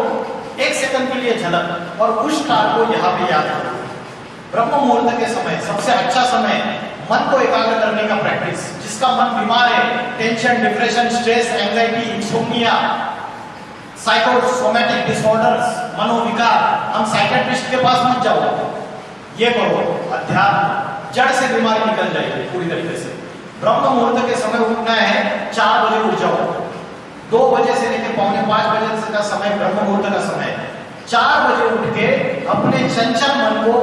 एक सेकंड के लिए झलक, और उस स्टार को यहाँ पे याद करो। ब्रह्म मुहूर्त के समय सबसे अच्छा समय मन को एकाग्र करने का प्रैक्टिस। जिसका मन बीमार है, tension, depression, stress, anxiety, insomnia, psychosomatic disorders, मनोविकार, हम साइकियाट्रिस्ट के पास मत जाओ, ये करो अध्यात्म, जड़ से बीमारी निकल जाएगी पूरी तरीके से। ब्रह्म मुहूर्त के समय उठना है, 4 बजे उठ जाओ। 2 बजे से लेकर पौने 5 बजे का समय ब्रह्म मुहूर्त का समय है। 4 बजे उठ के अपने चंचल मन को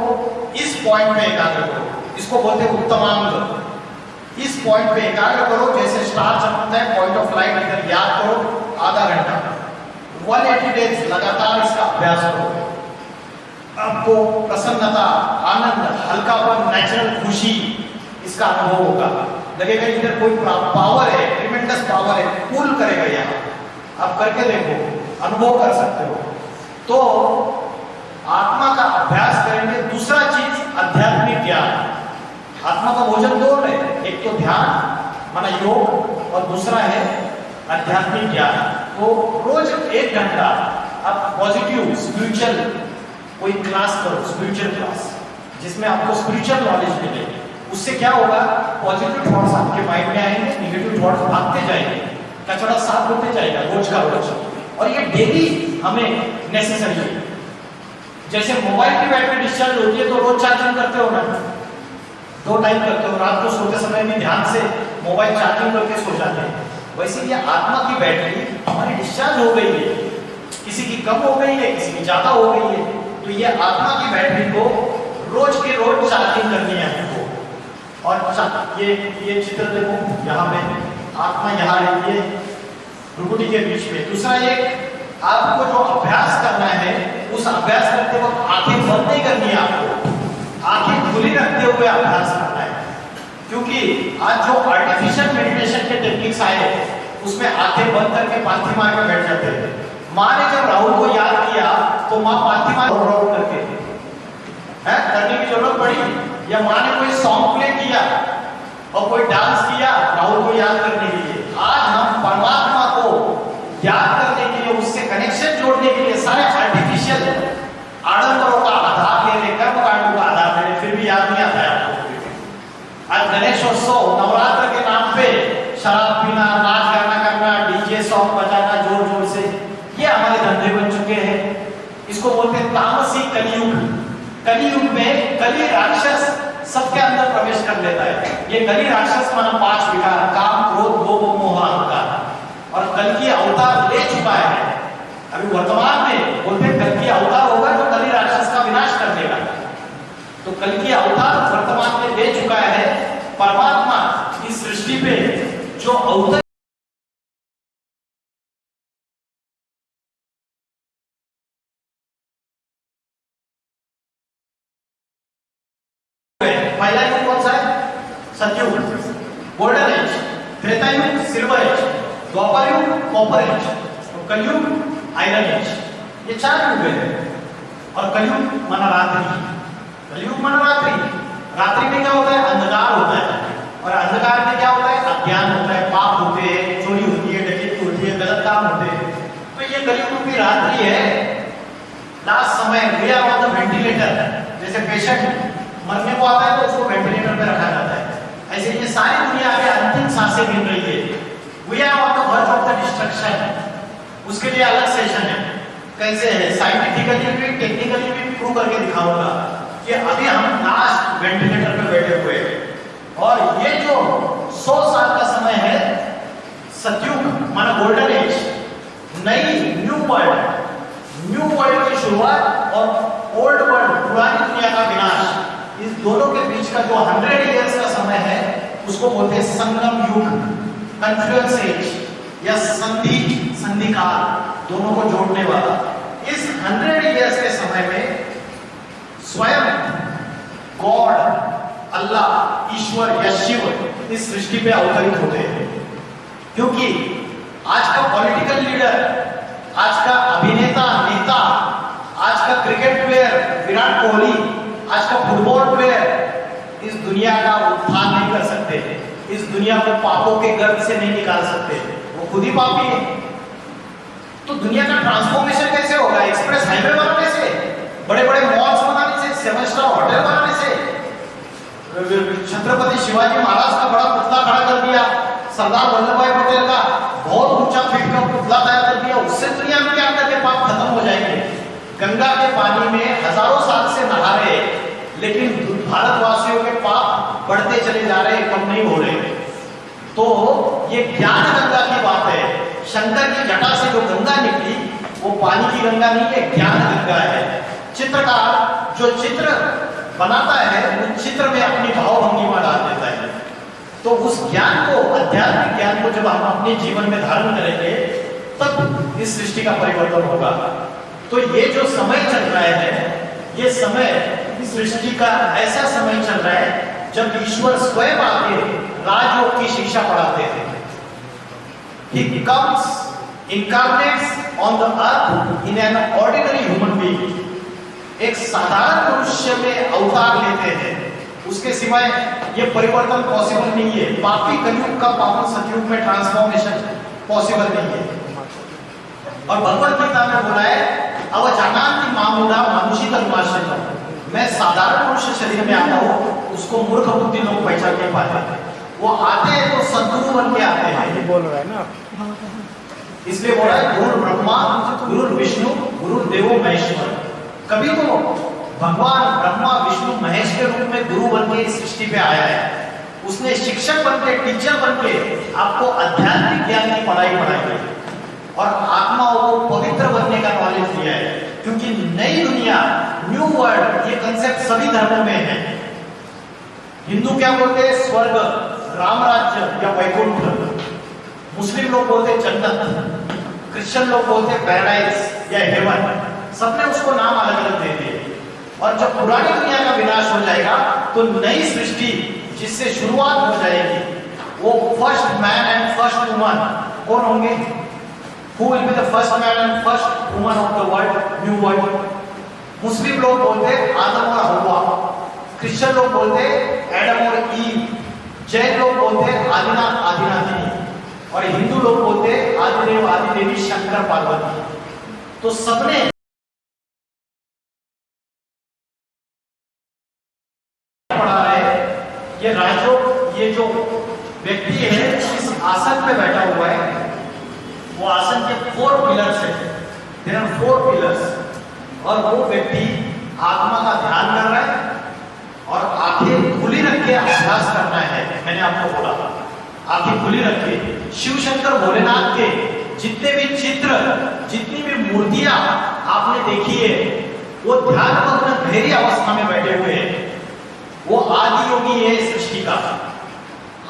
इस पॉइंट पे एकाग्र करो। इसको बोलते हैं उत्तमांग। इस पॉइंट पे एकाग्र करो, जैसे स्टार चमकता है, पॉइंट ऑफ लाइट इधर याद करो, आधा घंटा 180 डेज लगातार इसका अभ्यास करो। आपको प्रसन्नता, आनंद, हल्कापन, नेचुरल खुशी इसका अनुभव होगा। लगेगा इधर कोई पावर है, ट्रिमेंडस पावर है, पुल करेगा यहाँ। आप करके देखो, अनुभव कर सकते हो। तो आत्मा का अभ्यास करेंगे। दूसरा चीज आध्यात्मिक ज्ञान। आत्मा का भोजन 2 है, एक तो ध्यान माना योग, और दूसरा है आध्यात्मिक ज्ञान। तो रोज 1 घंटा आप पॉजिटिव स्पिरिचुअल कोई क्लास करो, स्पिरिचुअल क्लास, जिसमें आपको स्पिरिचुअल नॉलेज मिले। उससे क्या होगा, पॉजिटिव थॉट्स आपके माइंड में आएंगे, नेगेटिव थॉट्स भागते जाएंगे, कचरा साफ होते जाएगा रोज का रोज। और ये डेली हमें नेसेसरी है। जैसे मोबाइल की बैटरी डिस्चार्ज होती है तो रोज चार्जिंग करते हो ना, 2 टाइम करते हो, रात को सोते समय भी ध्यान से मोबाइल चार्जिंग करके सो जाते हैं। वैसे ये आत्मा की बैटरी हमारी डिस्चार्ज हो गई है, किसी की कम हो गई है, किसी की ज्यादा हो गई है। तो ये आत्मा की बैटरी को रोज के रोज चार्जिंग करनी है हमको। और ये चित्र देखो, यहाँ पे आत्मा यहाँ रहती है भ्रुकुटी के बीच में। दूसरा एक, आपको जो अभ्यास करना है, उस अभ्यास करते वक्त आंखें बंद नहीं करनी है, आपको आंखें खुली रखते हुए अभ्यास करना है। क्योंकि आज जो आर्टिफिशियल मेडिटेशन के टेक्निक्स आए हैं, उसमें आंखें बंद करके पालथी मार के बैठ जाते हैं। माँ ने जब राहुल को याद किया तो माँ पालथी मार करके करने की जरूरत पड़ी, या माँ ने कोई सॉन्ग प्ले किया और कोई डांस किया राहुल को याद करने के लिए। आज हम परमात्मा को याद करने के लिए, उससे कनेक्शन जोड़ने के लिए सारे आर्टिफिशियल आडंबरों का आधार ले रहे, कर्मकांडों का आधार ले रहे, फिर भी याद नहीं आता है आपको। आज गणेशोत्सव, नवरात्र के नाम पे शराब पीना, नाच गाना करना, डीजे सॉन्ग बजाना जोर जोर से, ये हमारे धंधे बन चुके हैं। इसको बोलते हैं तामसी कलियुग। कलियुग में कली राक्षस सबके अंदर प्रवेश कर लेता है। ये कली राक्षस माना 5 विकार, काम, क्रोध, लोभ, मोह, अहंकार। और कल की अवतार ले चुका है। अभी वर्तमान में बोलते हैं कल की अवतार होगा जो कली राक्षस का विनाश कर देगा। तो कल की अवतार वर्तमान में ले चुका है। परमात्मा इस सृष्टि पे जो अवतार पहला युग कौन सा है? सतयुग, गोल्डन एज। त्रेता युग सिल्वर एज। द्वापर युग कॉपर एज। तो कलयुग आयरन एज। ये 4 युग है। और कलयुग माना रात्रि। कलयुग माना रात्रि। रात्रि में क्या होता है? अंधकार होता है। और अंधकार में क्या होता है? अज्ञान होता है, पाप होते हैं, चोरी होती है, डकैती होती है, गलत काम होते हैं। तो ये कलयुग की रात्रि है। लास्ट समय we are on the ventilator. जैसे पेशेंट मरने को आता है तो उसको वेंटिलेटर पे रखा जाता है, ऐसे ये सारी दुनिया आगे अंतिम सांसें गिन रही है। We are on the verge of the destruction. उसके लिए अलग सेशन है, कैसे है साइंटिफिकली भी टेक्निकली भी प्रूव करके दिखाऊंगा कि अभी हम लास्ट वेंटिलेटर पे बैठे हुए हैं। और ये जो 100 साल का समय है, सतयुग माना गोल्डन एज, नई न्यू वर्ल्ड की शुरुआत और ओल्ड वर्ल्ड पुरानी दुनिया का विनाश। इस दोनों के बीच का जो 100 इयर्स का समय है उसको बोलते हैं संगम युग, कन्फ्लुएंस एज या संधि काल, दोनों को जोड़ने वाला। इस 100 इयर्स के समय में स्वयं गॉड, अल्लाह, ईश्वर या शिव इस सृष्टि पे अवतरित होते हैं। क्योंकि आज का पॉलिटिकल लीडर, आज का अभिनेता, नेता, आज का क्रिकेट प्लेयर विराट कोहली, आज का फुटबॉल प्लेयर, इस दुनिया को पापों के गर्भ से नहीं निकाल सकते, वो खुद ही पापी है। तो दुनिया का ट्रांसफॉर्मेशन कैसे होगा? एक्सप्रेस हाईवे बनाने से, बड़े बड़े मॉल्स बनाने से, 7 स्टार होटल बनाने से, छत्रपति शिवाजी महाराज का बड़ा पुतला खड़ा कर दिया, सरदार वल्लभ भाई पटेल का बहुत ऊंचा फीट का पुतला तैयार कर दिया, उससे दुनिया के अंदर के पाप खत्म हो जाएंगे। गंगा के पानी में हजारों साल से नहा रहे, लेकिन भारतवासियों के पाप बढ़ते चले जा रहे, कम नहीं हो रहे। तो ये ज्ञान गंगा की बात है। शंकर की जटा से जो गंगा निकली वो पानी की गंगा नहीं है, ज्ञान गंगा है। चित्रकार जो चित्र बनाता है उस चित्र में अपनी भावभंगिमा डाल देता है। तो उस ज्ञान को, आध्यात्मिक ज्ञान को जब हम अपने जीवन में धारण करेंगे तब इस सृष्टि का परिवर्तन होगा। तो ये जो समय चल रहा है, ये समय सृष्टि का ऐसा समय चल रहा है जब ईश्वर स्वयं आके राजयोग की शिक्षा पढ़ाते थे। He comes, incarnates on the earth in an ordinary human being. एक साधारण मनुष्य में अवतार लेते हैं, उसके सिवाय ये परिवर्तन पॉसिबल नहीं है। पापी कलयुग का पावन सतयुग में ट्रांसफॉर्मेशन पॉसिबल नहीं है। और भगवत गीता में बोला है, अवजानान्ति मामूढ़ा मानुषी तन्माश्रय, मैं साधारण मनुष्य शरीर में आता हूँ, उसको मूर्ख बुद्धि लोग पहचान नहीं पाते। वो आते हैं तो सद्गुरु बन के आते हैं, बोल रहा है ना। इसलिए बोला है गुरु ब्रह्मा गुरु विष्णु गुरु देवो महेश्वर। कभी तो भगवान ब्रह्मा विष्णु महेश के रूप में गुरु बन के इस सृष्टि पे आया है। उसने शिक्षक बन के, टीचर बन के आपको आध्यात्मिक ज्ञान की पढ़ाई पढ़ाई है और आत्माओं को पवित्र बनने का नॉलेज दिया है। क्योंकि नई दुनिया, न्यू वर्ल्ड, ये कंसेप्ट सभी धर्मों में है। हिंदू क्या बोलते हैं? स्वर्ग, राम राज्य या वैकुंठ। मुस्लिम लोग बोलते हैं जन्नत, क्रिश्चियन लोग बोलते हैं पैराडाइज या हेवन। सबने उसको नाम अलग अलग दे दिए। और जब पुरानी दुनिया का विनाश हो जाएगा तो नई सृष्टि जिससे शुरुआत हो जाएगी, वो first man and first woman कौन होंगे? Who will be the first man and first woman of the world, new world? मुस्लिम लोग बोलते हैं आदम और हव्वा, क्रिश्चियन लोग बोलते हैं एडम और ईव, जैन लोग बोलते हैं आदिनाथ आदिनाथिनी, और हिंदू लोग बोलते हैं आदिदेव आदिदेवी शंकर पार्वती। तो सबने पढ़ा है ये राजयोग, ये जो व्यक्ति है इस आसन पे बैठा हुआ है, वो आसन के 4 पिलर्स है। There are 4 pillars. और वो व्यक्ति आत्मा का ध्यान कर रहा है और आंखें खुली रख के अभ्यास करना है। मैंने आपको बोला आंखें खुली रख के शिव शंकर भोलेनाथ के जितने भी चित्र, जितनी भी मूर्तियां आपने देखी है, वो ध्यानमग्न गहरी अवस्था में बैठे हुए हैं। वो आदि योगी है सृष्टि का,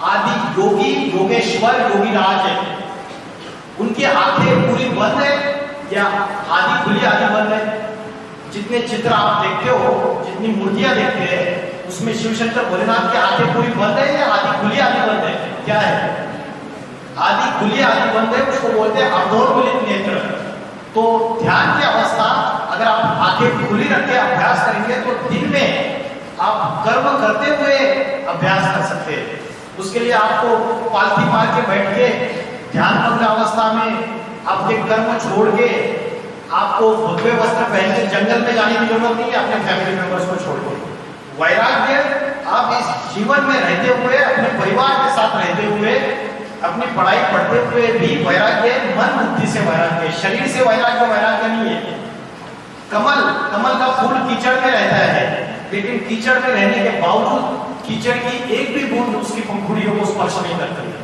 आदि योगी, योगेश्वर, योगीराज है। उनकी आंखें पूरी बंद है या आधी खुली आधी बंद है? जितने चित्र आप देखते हो, जितनी मूर्तियां देखते हैं, उसमें शिव शंकर भोलेनाथ की आंखें पूरी बंद है या आधी खुली आधी बंद है? क्या है? आधी खुली आधी बंद है, उसको बोलते हैं अर्धोन्मिलित नेत्र। तो ध्यान की अवस्था अगर आप आंखें खुली रख के अभ्यास करेंगे तो दिन में आप कर्म करते हुए अभ्यास कर सकते हैं। उसके लिए आपको पालथी मार के बैठ के ध्यानमग्न अवस्था में आपके कर्म छोड़ के आपको भगवे वस्त्र पहन के जंगल में जाने की जरूरत नहीं है, अपने फैमिली मेंबर्स को छोड़ के। वैराग्य आप इस जीवन में रहते हुए, अपने परिवार के साथ रहते हुए, अपनी पढ़ाई पढ़ते हुए भी वैराग्य, मन बुद्धि से वैराग्य, शरीर से वैराग्य वैराग्य नहीं है। कमल का फूल कीचड़ में रहता है, लेकिन कीचड़ में रहने के बावजूद कीचड़ की एक भी बूंद उसकी पंखुड़ियों को स्पर्श नहीं करती।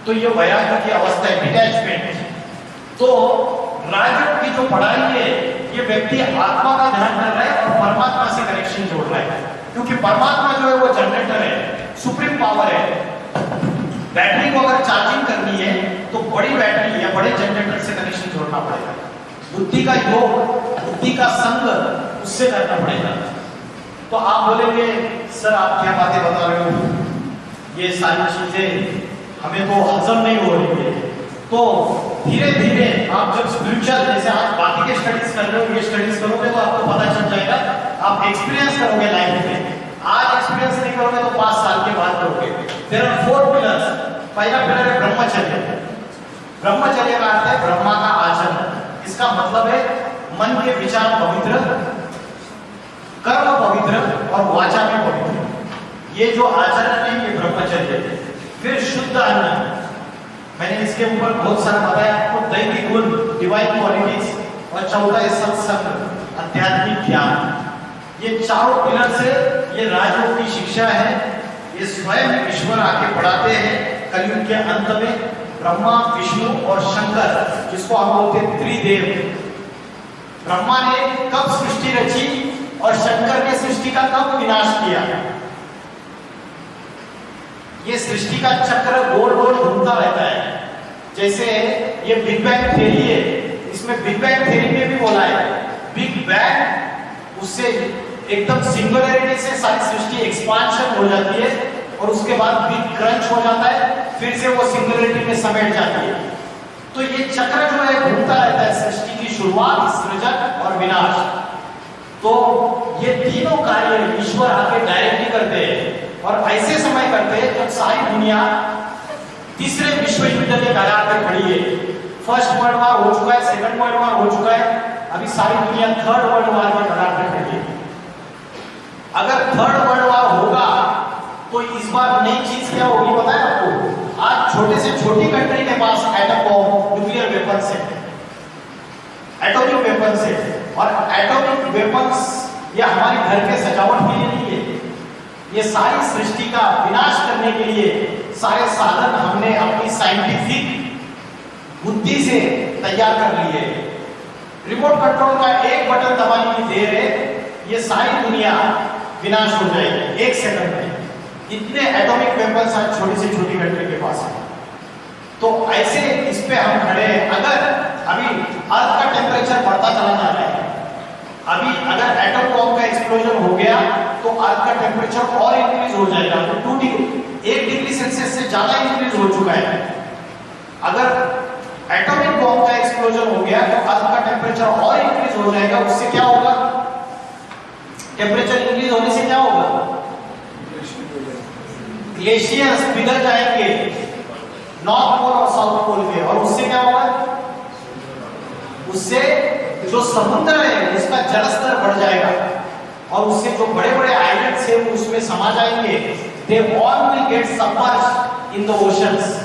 तो ये वैराग्य की अवस्था है, डिटैचमेंट। तो राजयोग की जो पढ़ाई है, ये व्यक्ति आत्मा का ध्यान कर रहा है और परमात्मा से कनेक्शन जोड़ रहा है। क्योंकि परमात्मा जो है वो जनरेटर है, सुप्रीम पावर है। बैटरी को अगर चार्जिंग करनी है तो बड़ी बैटरी या बड़े जनरेटर से कनेक्शन जोड़ना पड़ेगा। बुद्धि का योग, बुद्धि का संग उससे करना पड़ेगा। तो आप बोलेंगे सर आप क्या बातें बता रहे हो, ये सारी चीजें हमें तो हजम नहीं हो रही है। तो धीरे धीरे आप जब स्पिरिचुअल, जैसे आप बाकी के स्टडीज कर रहे हो, ये स्टडीज करोगे तो आपको पता चल जाएगा, आप एक्सपीरियंस करोगे लाइफ में। आज एक्सपीरियंस नहीं करोगे तो 5 साल के बाद करोगे। There are 4 pillars. पहला पिलर है ब्रह्मचर्य। ब्रह्मचर्य का अर्थ है ब्रह्मा का आचरण। इसका मतलब है मन के विचार पवित्र, कर्म पवित्र और वाचा भी पवित्र। ये जो आचरण है ये ब्रह्मचर्य है। फिर शुद्ध अन्न, मैंने इसके ऊपर बहुत सारा बताया आपको, दैविक गुण, डिवाइन क्वालिटीज, और चौथा है सत्संग, आध्यात्मिक ज्ञान। ये चारों पिलर से ये राजयोग की शिक्षा है। ये स्वयं ईश्वर आके पढ़ाते हैं कलयुग के अंत में। ब्रह्मा, विष्णु और शंकर, जिसको हम बोलते हैं त्रिदेव। ब्रह्मा ने कब सृष्टि रची और शंकर ने सृष्टि का कब विनाश किया? ये सृष्टि का चक्र गोल गोल घूमता रहता है। जैसे ये बिग बैंग थ्योरी है, इसमें बिग बैंग थ्योरी में भी बोला है बिग बैंग, उससे एकदम सिंगुलरिटी से सारी सृष्टि एक्सपांशन हो जाती है और उसके बाद बिग क्रंच हो जाता है, फिर से वो सिंगुलरिटी में समेट जाती है। तो ये चक्र जो है घूमता रहता है, सृष्टि की शुरुआत, सृजन और विनाश। तो ये तीनों कार्य ईश्वर आके डायरेक्टली करते हैं और ऐसे समय करते हैं जब सारी दुनिया तीसरे विश्व युद्ध के कगार पे खड़ी है। फर्स्ट वर्ल्ड वॉर हो चुका है, सेकंड वर्ल्ड वॉर हो चुका है, अभी सारी दुनिया थर्ड वर्ल्ड वॉर के कगार पे खड़ी है। अगर थर्ड वर्ल्ड वॉर होगा तो इस बार नई चीज क्या होगी पता है आपको? आज छोटे से छोटी कंट्री के पास एटम बॉम्ब, न्यूक्लियर वेपन्स है, एटॉमिक वेपन्स है। और एटॉमिक वेपन्स ये हमारे घर के सजावट के लिए नहीं है, ये सारी सृष्टि का विनाश करने के लिए सारे साधन हमने अपनी साइंटिफिक बुद्धि से तैयार कर लिए। रिमोट कंट्रोल का एक बटन दबाने की देर है, ये सारी दुनिया विनाश हो जाएगी 1 सेकंड में। इतने एटॉमिक वेपन्स आज छोटी से छोटी कंट्री के पास है। तो ऐसे इस पे हम खड़े हैं। अगर अभी अर्थ का टेम्परेचर बढ़ता चला जा रहा है, अभी अगर एटम बॉम्ब का एक्सप्लोजन हो गया तो अर्थ का टेम्परेचर और इंक्रीज हो जाएगा। तो 1 डिग्री सेल्सियस से ज्यादा इंक्रीज हो चुका है। अगर एटॉमिक बॉम्ब का एक्सप्लोजन हो गया तो अर्थ का टेम्परेचर और इंक्रीज हो जाएगा। उससे क्या होगा? टेम्परेचर इंक्रीज होने से क्या होगा? ग्लेशियर्स पिघल जाएंगे नॉर्थ पोल और साउथ पोल पे, और उससे क्या होगा? उससे जो समुद्र है उसका जलस्तर बढ़ जाएगा और उससे जो बड़े बड़े आइलैंड्स है उसमें समा जाएंगे। They all will get submerged in the oceans.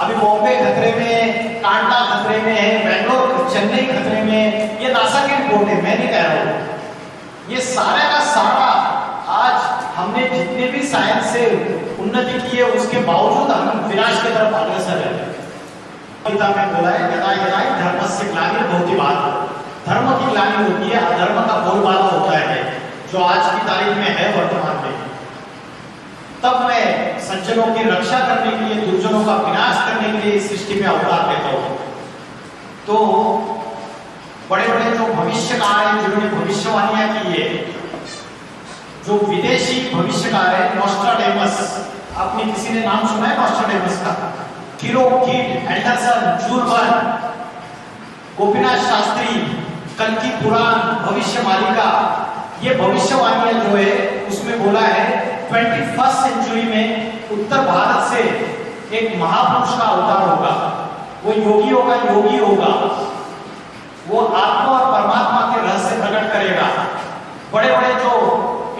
अभी बॉम्बे खतरे में है, कांडा खतरे में है, बेंगलोर, चेन्नई खतरे में है। ये नासा की रिपोर्ट है, मैं नहीं कह रहा हूं। ये सारा का सारा आज हमने जितने भी साइंस से उन्नति की है उसके बावजूद हम विनाश की तरफ अग्रसर है। गीता में बोला है यदा यदा धर्मस्य ग्लानिर्भवति, धर्म की ग्लानि होती है, अधर्म का बोलबाला होता है, जो आज की तारीख में है वर्तमान में। तब मैं सज्जनों की रक्षा करने के लिए, दुर्जनों का विनाश करने के लिए इस सृष्टि में अवतार लेता हूं। तो बड़े बड़े जो भविष्यकार हैं जिन्होंने भविष्यवाणियां की है, जो विदेशी भविष्यकार है, नॉस्ट्राडेमस, आपने किसी ने नाम सुना है नॉस्ट्राडेमस का? किरो कीट, एंडरसन, जूलबर्न, गोपीनाथ शास्त्री, कल्कि पुराण, भविष्य मालिका, ये भविष्यवाणियां जो है उसमें बोला है 21st सेंचुरी में उत्तर भारत से एक महापुरुष का अवतार होगा। वो योगी होगा, वो आत्मा और परमात्मा के रहस्य प्रकट करेगा। बड़े बड़े जो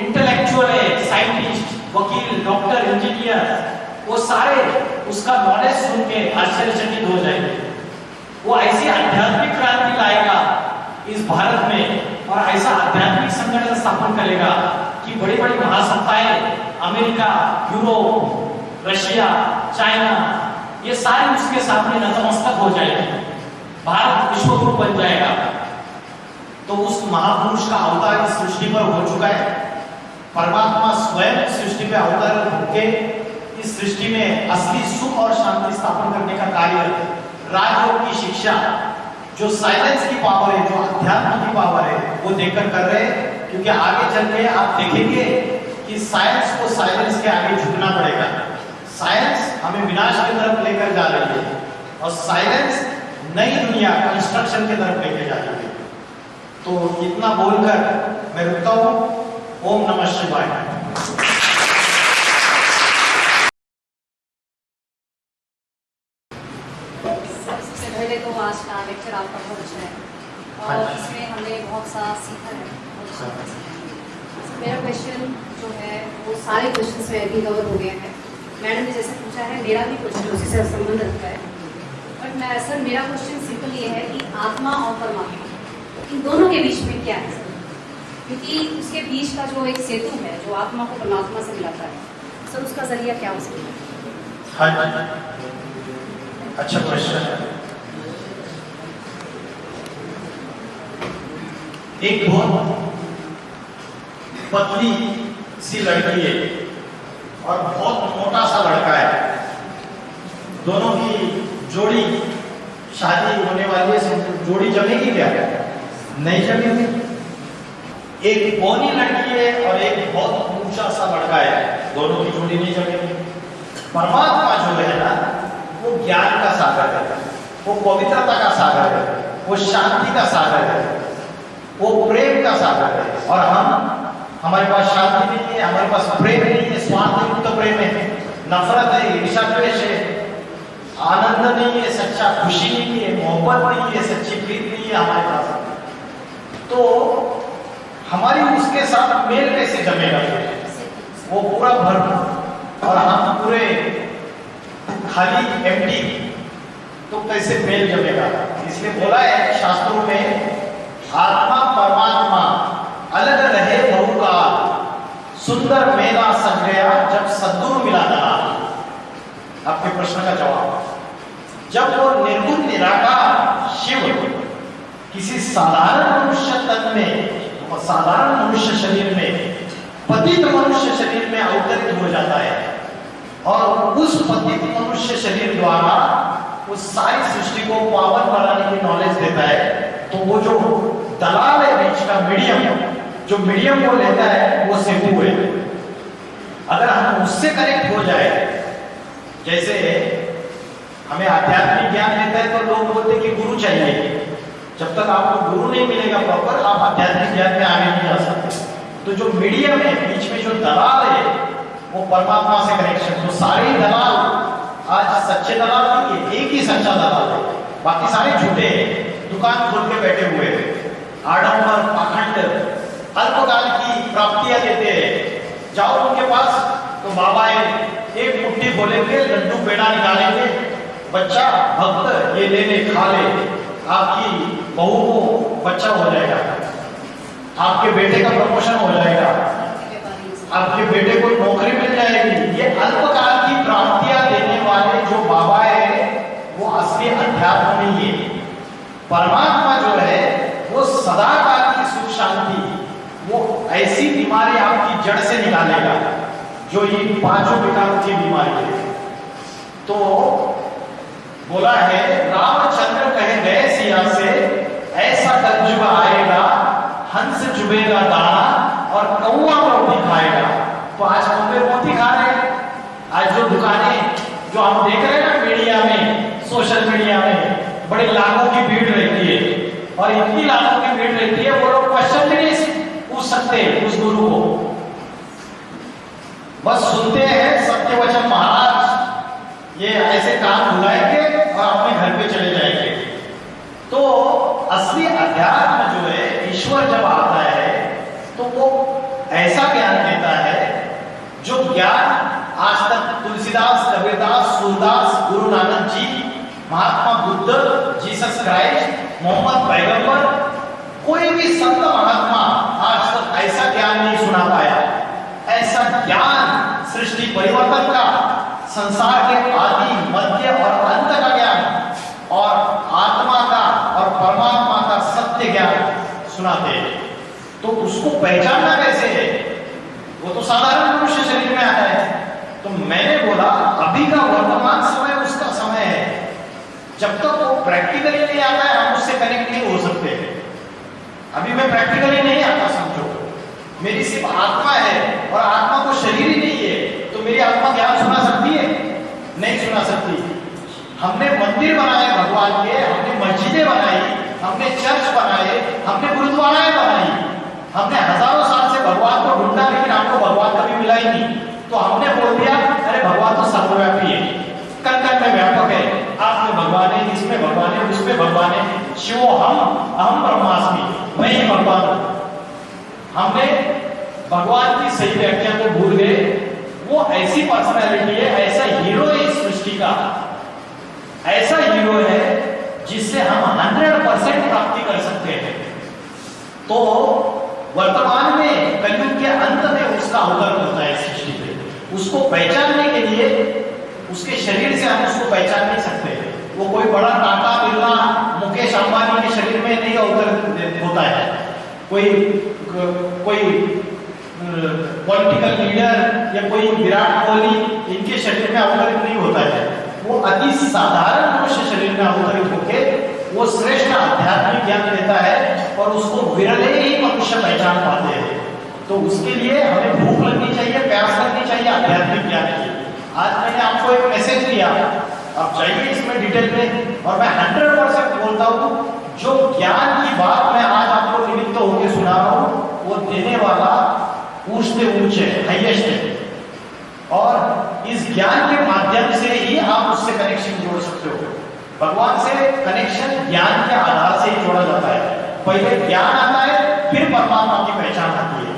इंटेलेक्चुअल है, साइंटिस्ट, वकील, डॉक्टर, इंजीनियर, वो सारे उसका नॉलेज सुन के आश्चर्यचकित हो जाएंगे। वो ऐसी आध्यात्मिक क्रांति लाएगा इस भारत में और ऐसा आध्यात्मिक संगठन स्थापन करेगा कि बड़ी बड़ी महासत्ताएं, अमेरिका, यूरोप, रशिया, चाइना, ये सारे उसके सामने नतमस्तक हो जाएंगे। भारत विश्वगुरु बन जाएगा। तो उस महापुरुष का अवतार इस सृष्टि पर हो चुका है। परमात्मा स्वयं सृष्टि पे अवतार होके इस सृष्टि में असली सुख और शांति स्थापन करने का कार्य, राजयोग की शिक्षा, जो साइलेंस की पावर है, जो अध्यात्म की पावर है, वो देकर कर रहे हैं। क्योंकि आगे चल के आप देखेंगे कि साइंस को साइलेंस के आगे झुकना पड़ेगा। साइंस हमें विनाश की तरफ लेकर जा रही है और साइलेंस नई दुनिया कंस्ट्रक्शन की तरफ लेके जा रही है। तो इतना बोलकर मैं रुकता हूँ। ओम नमः शिवाय। लेक्चर आपका बहुत अच्छा है और इसमें हमने बहुत सा सीखा है, बहुत अच्छा सीखा। मेरा क्वेश्चन जो है वो सारे क्वेश्चंस में अभी कवर हो गया है। मैडम ने जैसे पूछा है, मेरा भी क्वेश्चन उसी से संबंध रखता है। बट मैं सर, मेरा क्वेश्चन सिंपल ये है कि आत्मा और परमात्मा इन दोनों के बीच में क्या है सर? क्योंकि उसके बीच का जो एक सेतु है जो आत्मा को परमात्मा से मिलाता है सर, उसका जरिया क्या हो सकता है? हाँ, अच्छा क्वेश्चन है। एक बहुत पतली सी लड़की है और बहुत मोटा सा लड़का है। दोनों की जोड़ी शादी होने वाली है, जोड़ी जमेगी क्या? नहीं जमेगी। एक बौनी लड़की है और एक बहुत ऊंचा सा लड़का है, दोनों की जोड़ी नहीं जमेगी। परमात्मा जो है ना, वो ज्ञान का सागर है, वो पवित्रता का सागर है, वो शांति का सागर है, वो प्रेम का सागर है। और हमारे पास शांति नहीं है, हमारे पास प्रेम नहीं है, स्वार्थ तो प्रेम है, नफरत है, ईर्ष्या द्वेष है, आनंद नहीं है, सच्चा खुशी नहीं है, मोहब्बत नहीं है, सच्ची प्रीति नहीं है हमारे पास। तो हमारी उसके साथ मेल कैसे जमेगा? वो पूरा भर और हम पूरे खाली एम्प्टी, तो कैसे मेल जमेगा? इसलिए बोला है शास्त्रों में, आत्मा परमात्मा अलग रहे बहुकाल, सुंदर मेला सज गया जब सद्गुरु मिला था। आपके प्रश्न का जवाब, जब वो निर्गुण निराकार शिव किसी साधारण मनुष्य तन में, साधारण मनुष्य शरीर में, पतित मनुष्य शरीर में अवतरित हो जाता है और उस पतित मनुष्य शरीर द्वारा उस सारी सृष्टि को पावन बनाने की नॉलेज देता है, तो वो जो दलाल है बीच का मीडियम, जो मीडियम को लेता है, वो सेतु है। अगर हम उससे कनेक्ट हो जाए, जैसे हमें आध्यात्मिक ज्ञान देता है तो लोग बोलते हैं कि गुरु चाहिए। जब तक आपको गुरु नहीं मिलेगा प्रॉपर, आप आध्यात्मिक ज्ञान में आगे नहीं जा सकते। तो जो मीडियम है, बीच में जो दलाल है, वो परमात्मा से कनेक्शन। तो सारे दलाल आज सच्चे दलाल नहीं है, एक ही सच्चा दलाल है, बाकी सारे झूठे हैं, दुकान खोल के बैठे हुए हैं, आडंबर पाखंड अल्पकाल की प्राप्तियां देते हैं। जाओ उनके पास तो बाबा एक मुट्ठी बोलेंगे, लड्डू पेड़ा निकालेंगे, बच्चा भक्त ये ले ले खा ले, आपकी बहू को बच्चा हो जाएगा, आपके बेटे का प्रमोशन हो जाएगा, आपके बेटे को नौकरी मिल जाएगी। ये अल्पकाल की प्राप्तियां देने वाले जो बाबा है, वो असली अध्यात्म नहीं है। परमात्मा जो है वो सदाकाल की सुख शांति, वो ऐसी बीमारी आपकी जड़ से निकालेगा जो ये पांचों विकारों की बीमारी है। तो बोला है, रामचंद्र कहे गए सिया से, ऐसा कलयुग आएगा, हंस चुभेगा दाना और कौवा रोटी खाएगा। तो आज कौवे रोटी खा रहे हैं। आज जो दुकानें जो हम देख रहे हैं ना मीडिया में, सोशल मीडिया में, बड़े लाखों की भीड़ रहती है और इतनी लाखों की भीड़ रहती है, वो लोग क्वेश्चन भी नहीं पूछ सकते उस गुरु को, बस सुनते हैं सत्यवचन महाराज ये ऐसे काम बुलाएंगे और अपने घर पे चले जाएंगे। तो असली अध्यात्म जो है, ईश्वर जब आता है तो वो ऐसा ज्ञान देता है जो ज्ञान आज तक तुलसीदास, कबीरदास, सूरदास, गुरु नानक जी, महात्मा बुद्ध, जीसस क्राइस्ट, मोहम्मद पैगंबर, कोई भी संत महात्मा आज तक ऐसा ज्ञान नहीं सुना पाया। ऐसा ज्ञान सृष्टि परिवर्तन का, संसार के आदि, मध्य और अंत का ज्ञान और आत्मा का और परमात्मा का सत्य ज्ञान सुनाते हैं। तो उसको पहचानना कैसे है? वो तो साधारण मनुष्य शरीर में आता है। तो मैंने बोला अभी का वर्तमान समय उसका समय है। जब तक वो प्रैक्टिकली नहीं आता है, हम उससे कनेक्ट नहीं हो सकते। अभी मैं प्रैक्टिकली नहीं आता, समझो मेरी सिर्फ आत्मा है और आत्मा को शरीर ही नहीं है, तो मेरी आत्मा ज्ञान सुना सकती है? नहीं सुना सकती। हमने मंदिर बनाए भगवान के, हमने मस्जिदें बनाई, हमने चर्च बनाए, हमने गुरुद्वाराएं बनाई, हमने हजारों साल से भगवान को ढूंढा, लेकिन हमको भगवान कभी मिला ही नहीं। तो हमने बोल दिया अरे भगवान तो सर्वव्यापी है, कण कण में व्यापक है, आप में भगवान है, इसमें भगवान है, उसमें भगवान है। शिवोहम अहम ब्रह्मास्मि, मैं ही भगवान हूं। हमने भगवान की सही व्याख्या को भूल गए। वो ऐसी पर्सनैलिटी है, ऐसा हीरो है इस सृष्टि का, ऐसा हीरो है जिससे हम 100% प्राप्ति कर सकते हैं। तो वर्तमान में कलयुग के अंत में उसका अवतरण होता है सृष्टि पे। उसको पहचानने के लिए उसके शरीर से हम उसको पहचान नहीं सकते। वो कोई बड़ा टाटा बिरला मुकेश अंबानी के शरीर में नहीं अवतरण होता है। कोई पॉलिटिकल लीडर या कोई विराट कोहली इनके शरीर में अवतरित नहीं होता है। वो अति साधारण मनुष्य शरीर में अवतरित होकर वो श्रेष्ठ आध्यात्मिक ज्ञान देता है और उसको विरले ही मनुष्य पहचान पाते हैं। तो उसके लिए हमें भूख लगनी चाहिए, प्यास लगनी चाहिए आध्यात्मिक ज्ञान की। आज मैंने आपको एक मैसेज दिया, आप जाइए इसमें डिटेल में, और मैं 100% बोलता हूँ जो ज्ञान की बात मैं आज आपको निमित्त होकर सुना रहा हूँ वो देने वाला ऊंचे ऊंचे हाईएस्ट है। और इस ज्ञान के माध्यम से ही आप उससे कनेक्शन जोड़ सकते हो। भगवान से कनेक्शन ज्ञान के आधार से ही जोड़ा जाता है। पहले ज्ञान आता है, फिर परमात्मा की पहचान आती है।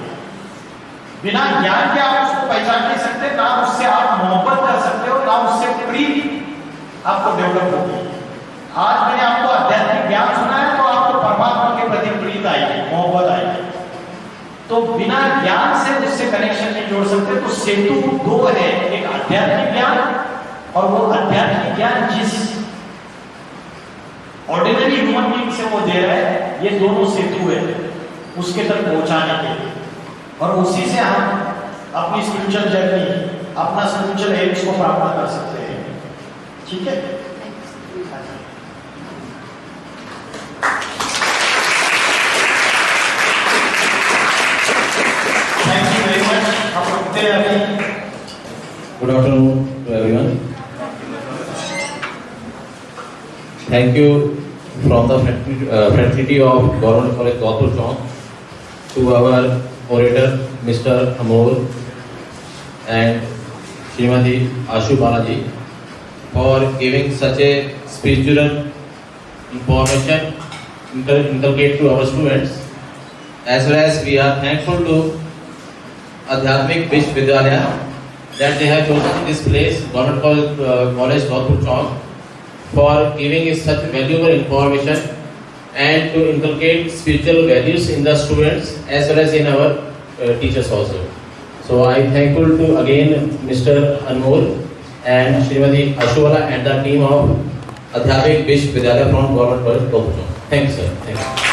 बिना ज्ञान के आप उसको पहचान नहीं सकते, ना उससे आप मोहब्बत कर सकते हो, ना उससे प्रीति आपको डेवलप होगी। आज मैंने आपको आध्यात्मिक ज्ञान सुनाया तो आपको परमात्मा के प्रति प्रीति आएगी, मोहब्बत आएगी। तो बिना ज्ञान से उससे कनेक्शन नहीं जोड़ सकते। तो सेतु दो है, एक आध्यात्मिक ज्ञान और वो आध्यात्मिक ज्ञान जिस ऑर्डिनरी ह्यूमन बीइंग से वो दे रहा है, ये दोनों सेतु है उसके तक पहुंचाने के लिए। और उसी से हम अपनी स्पिरिचुअल जर्नी, अपना स्पिरिचुअल एम्स को प्राप्त कर सकते हैं। ठीक है, थैंक यू वेरी मच। हम रुकते हैं अभी। Good afternoon to everyone. Thank you from the fraternity of Government College Gaupur Chowk to our orator Mr. Amol and Srimati Ashu Balaji for giving such a spiritual information inculcate to our students. As well as we are thankful to Adhyatmik Vishwavidyalaya that they have chosen this place, Government College Gaupur Chowk, for giving us such valuable information and to inculcate spiritual values in the students as well as in our teachers also. So I am thankful to again Mr. Anmol and Srimati Ashwala and the team of Adhyatmik Vishwavidyalaya from Government College Gaupur Chowk. Thank you, sir. Thank you.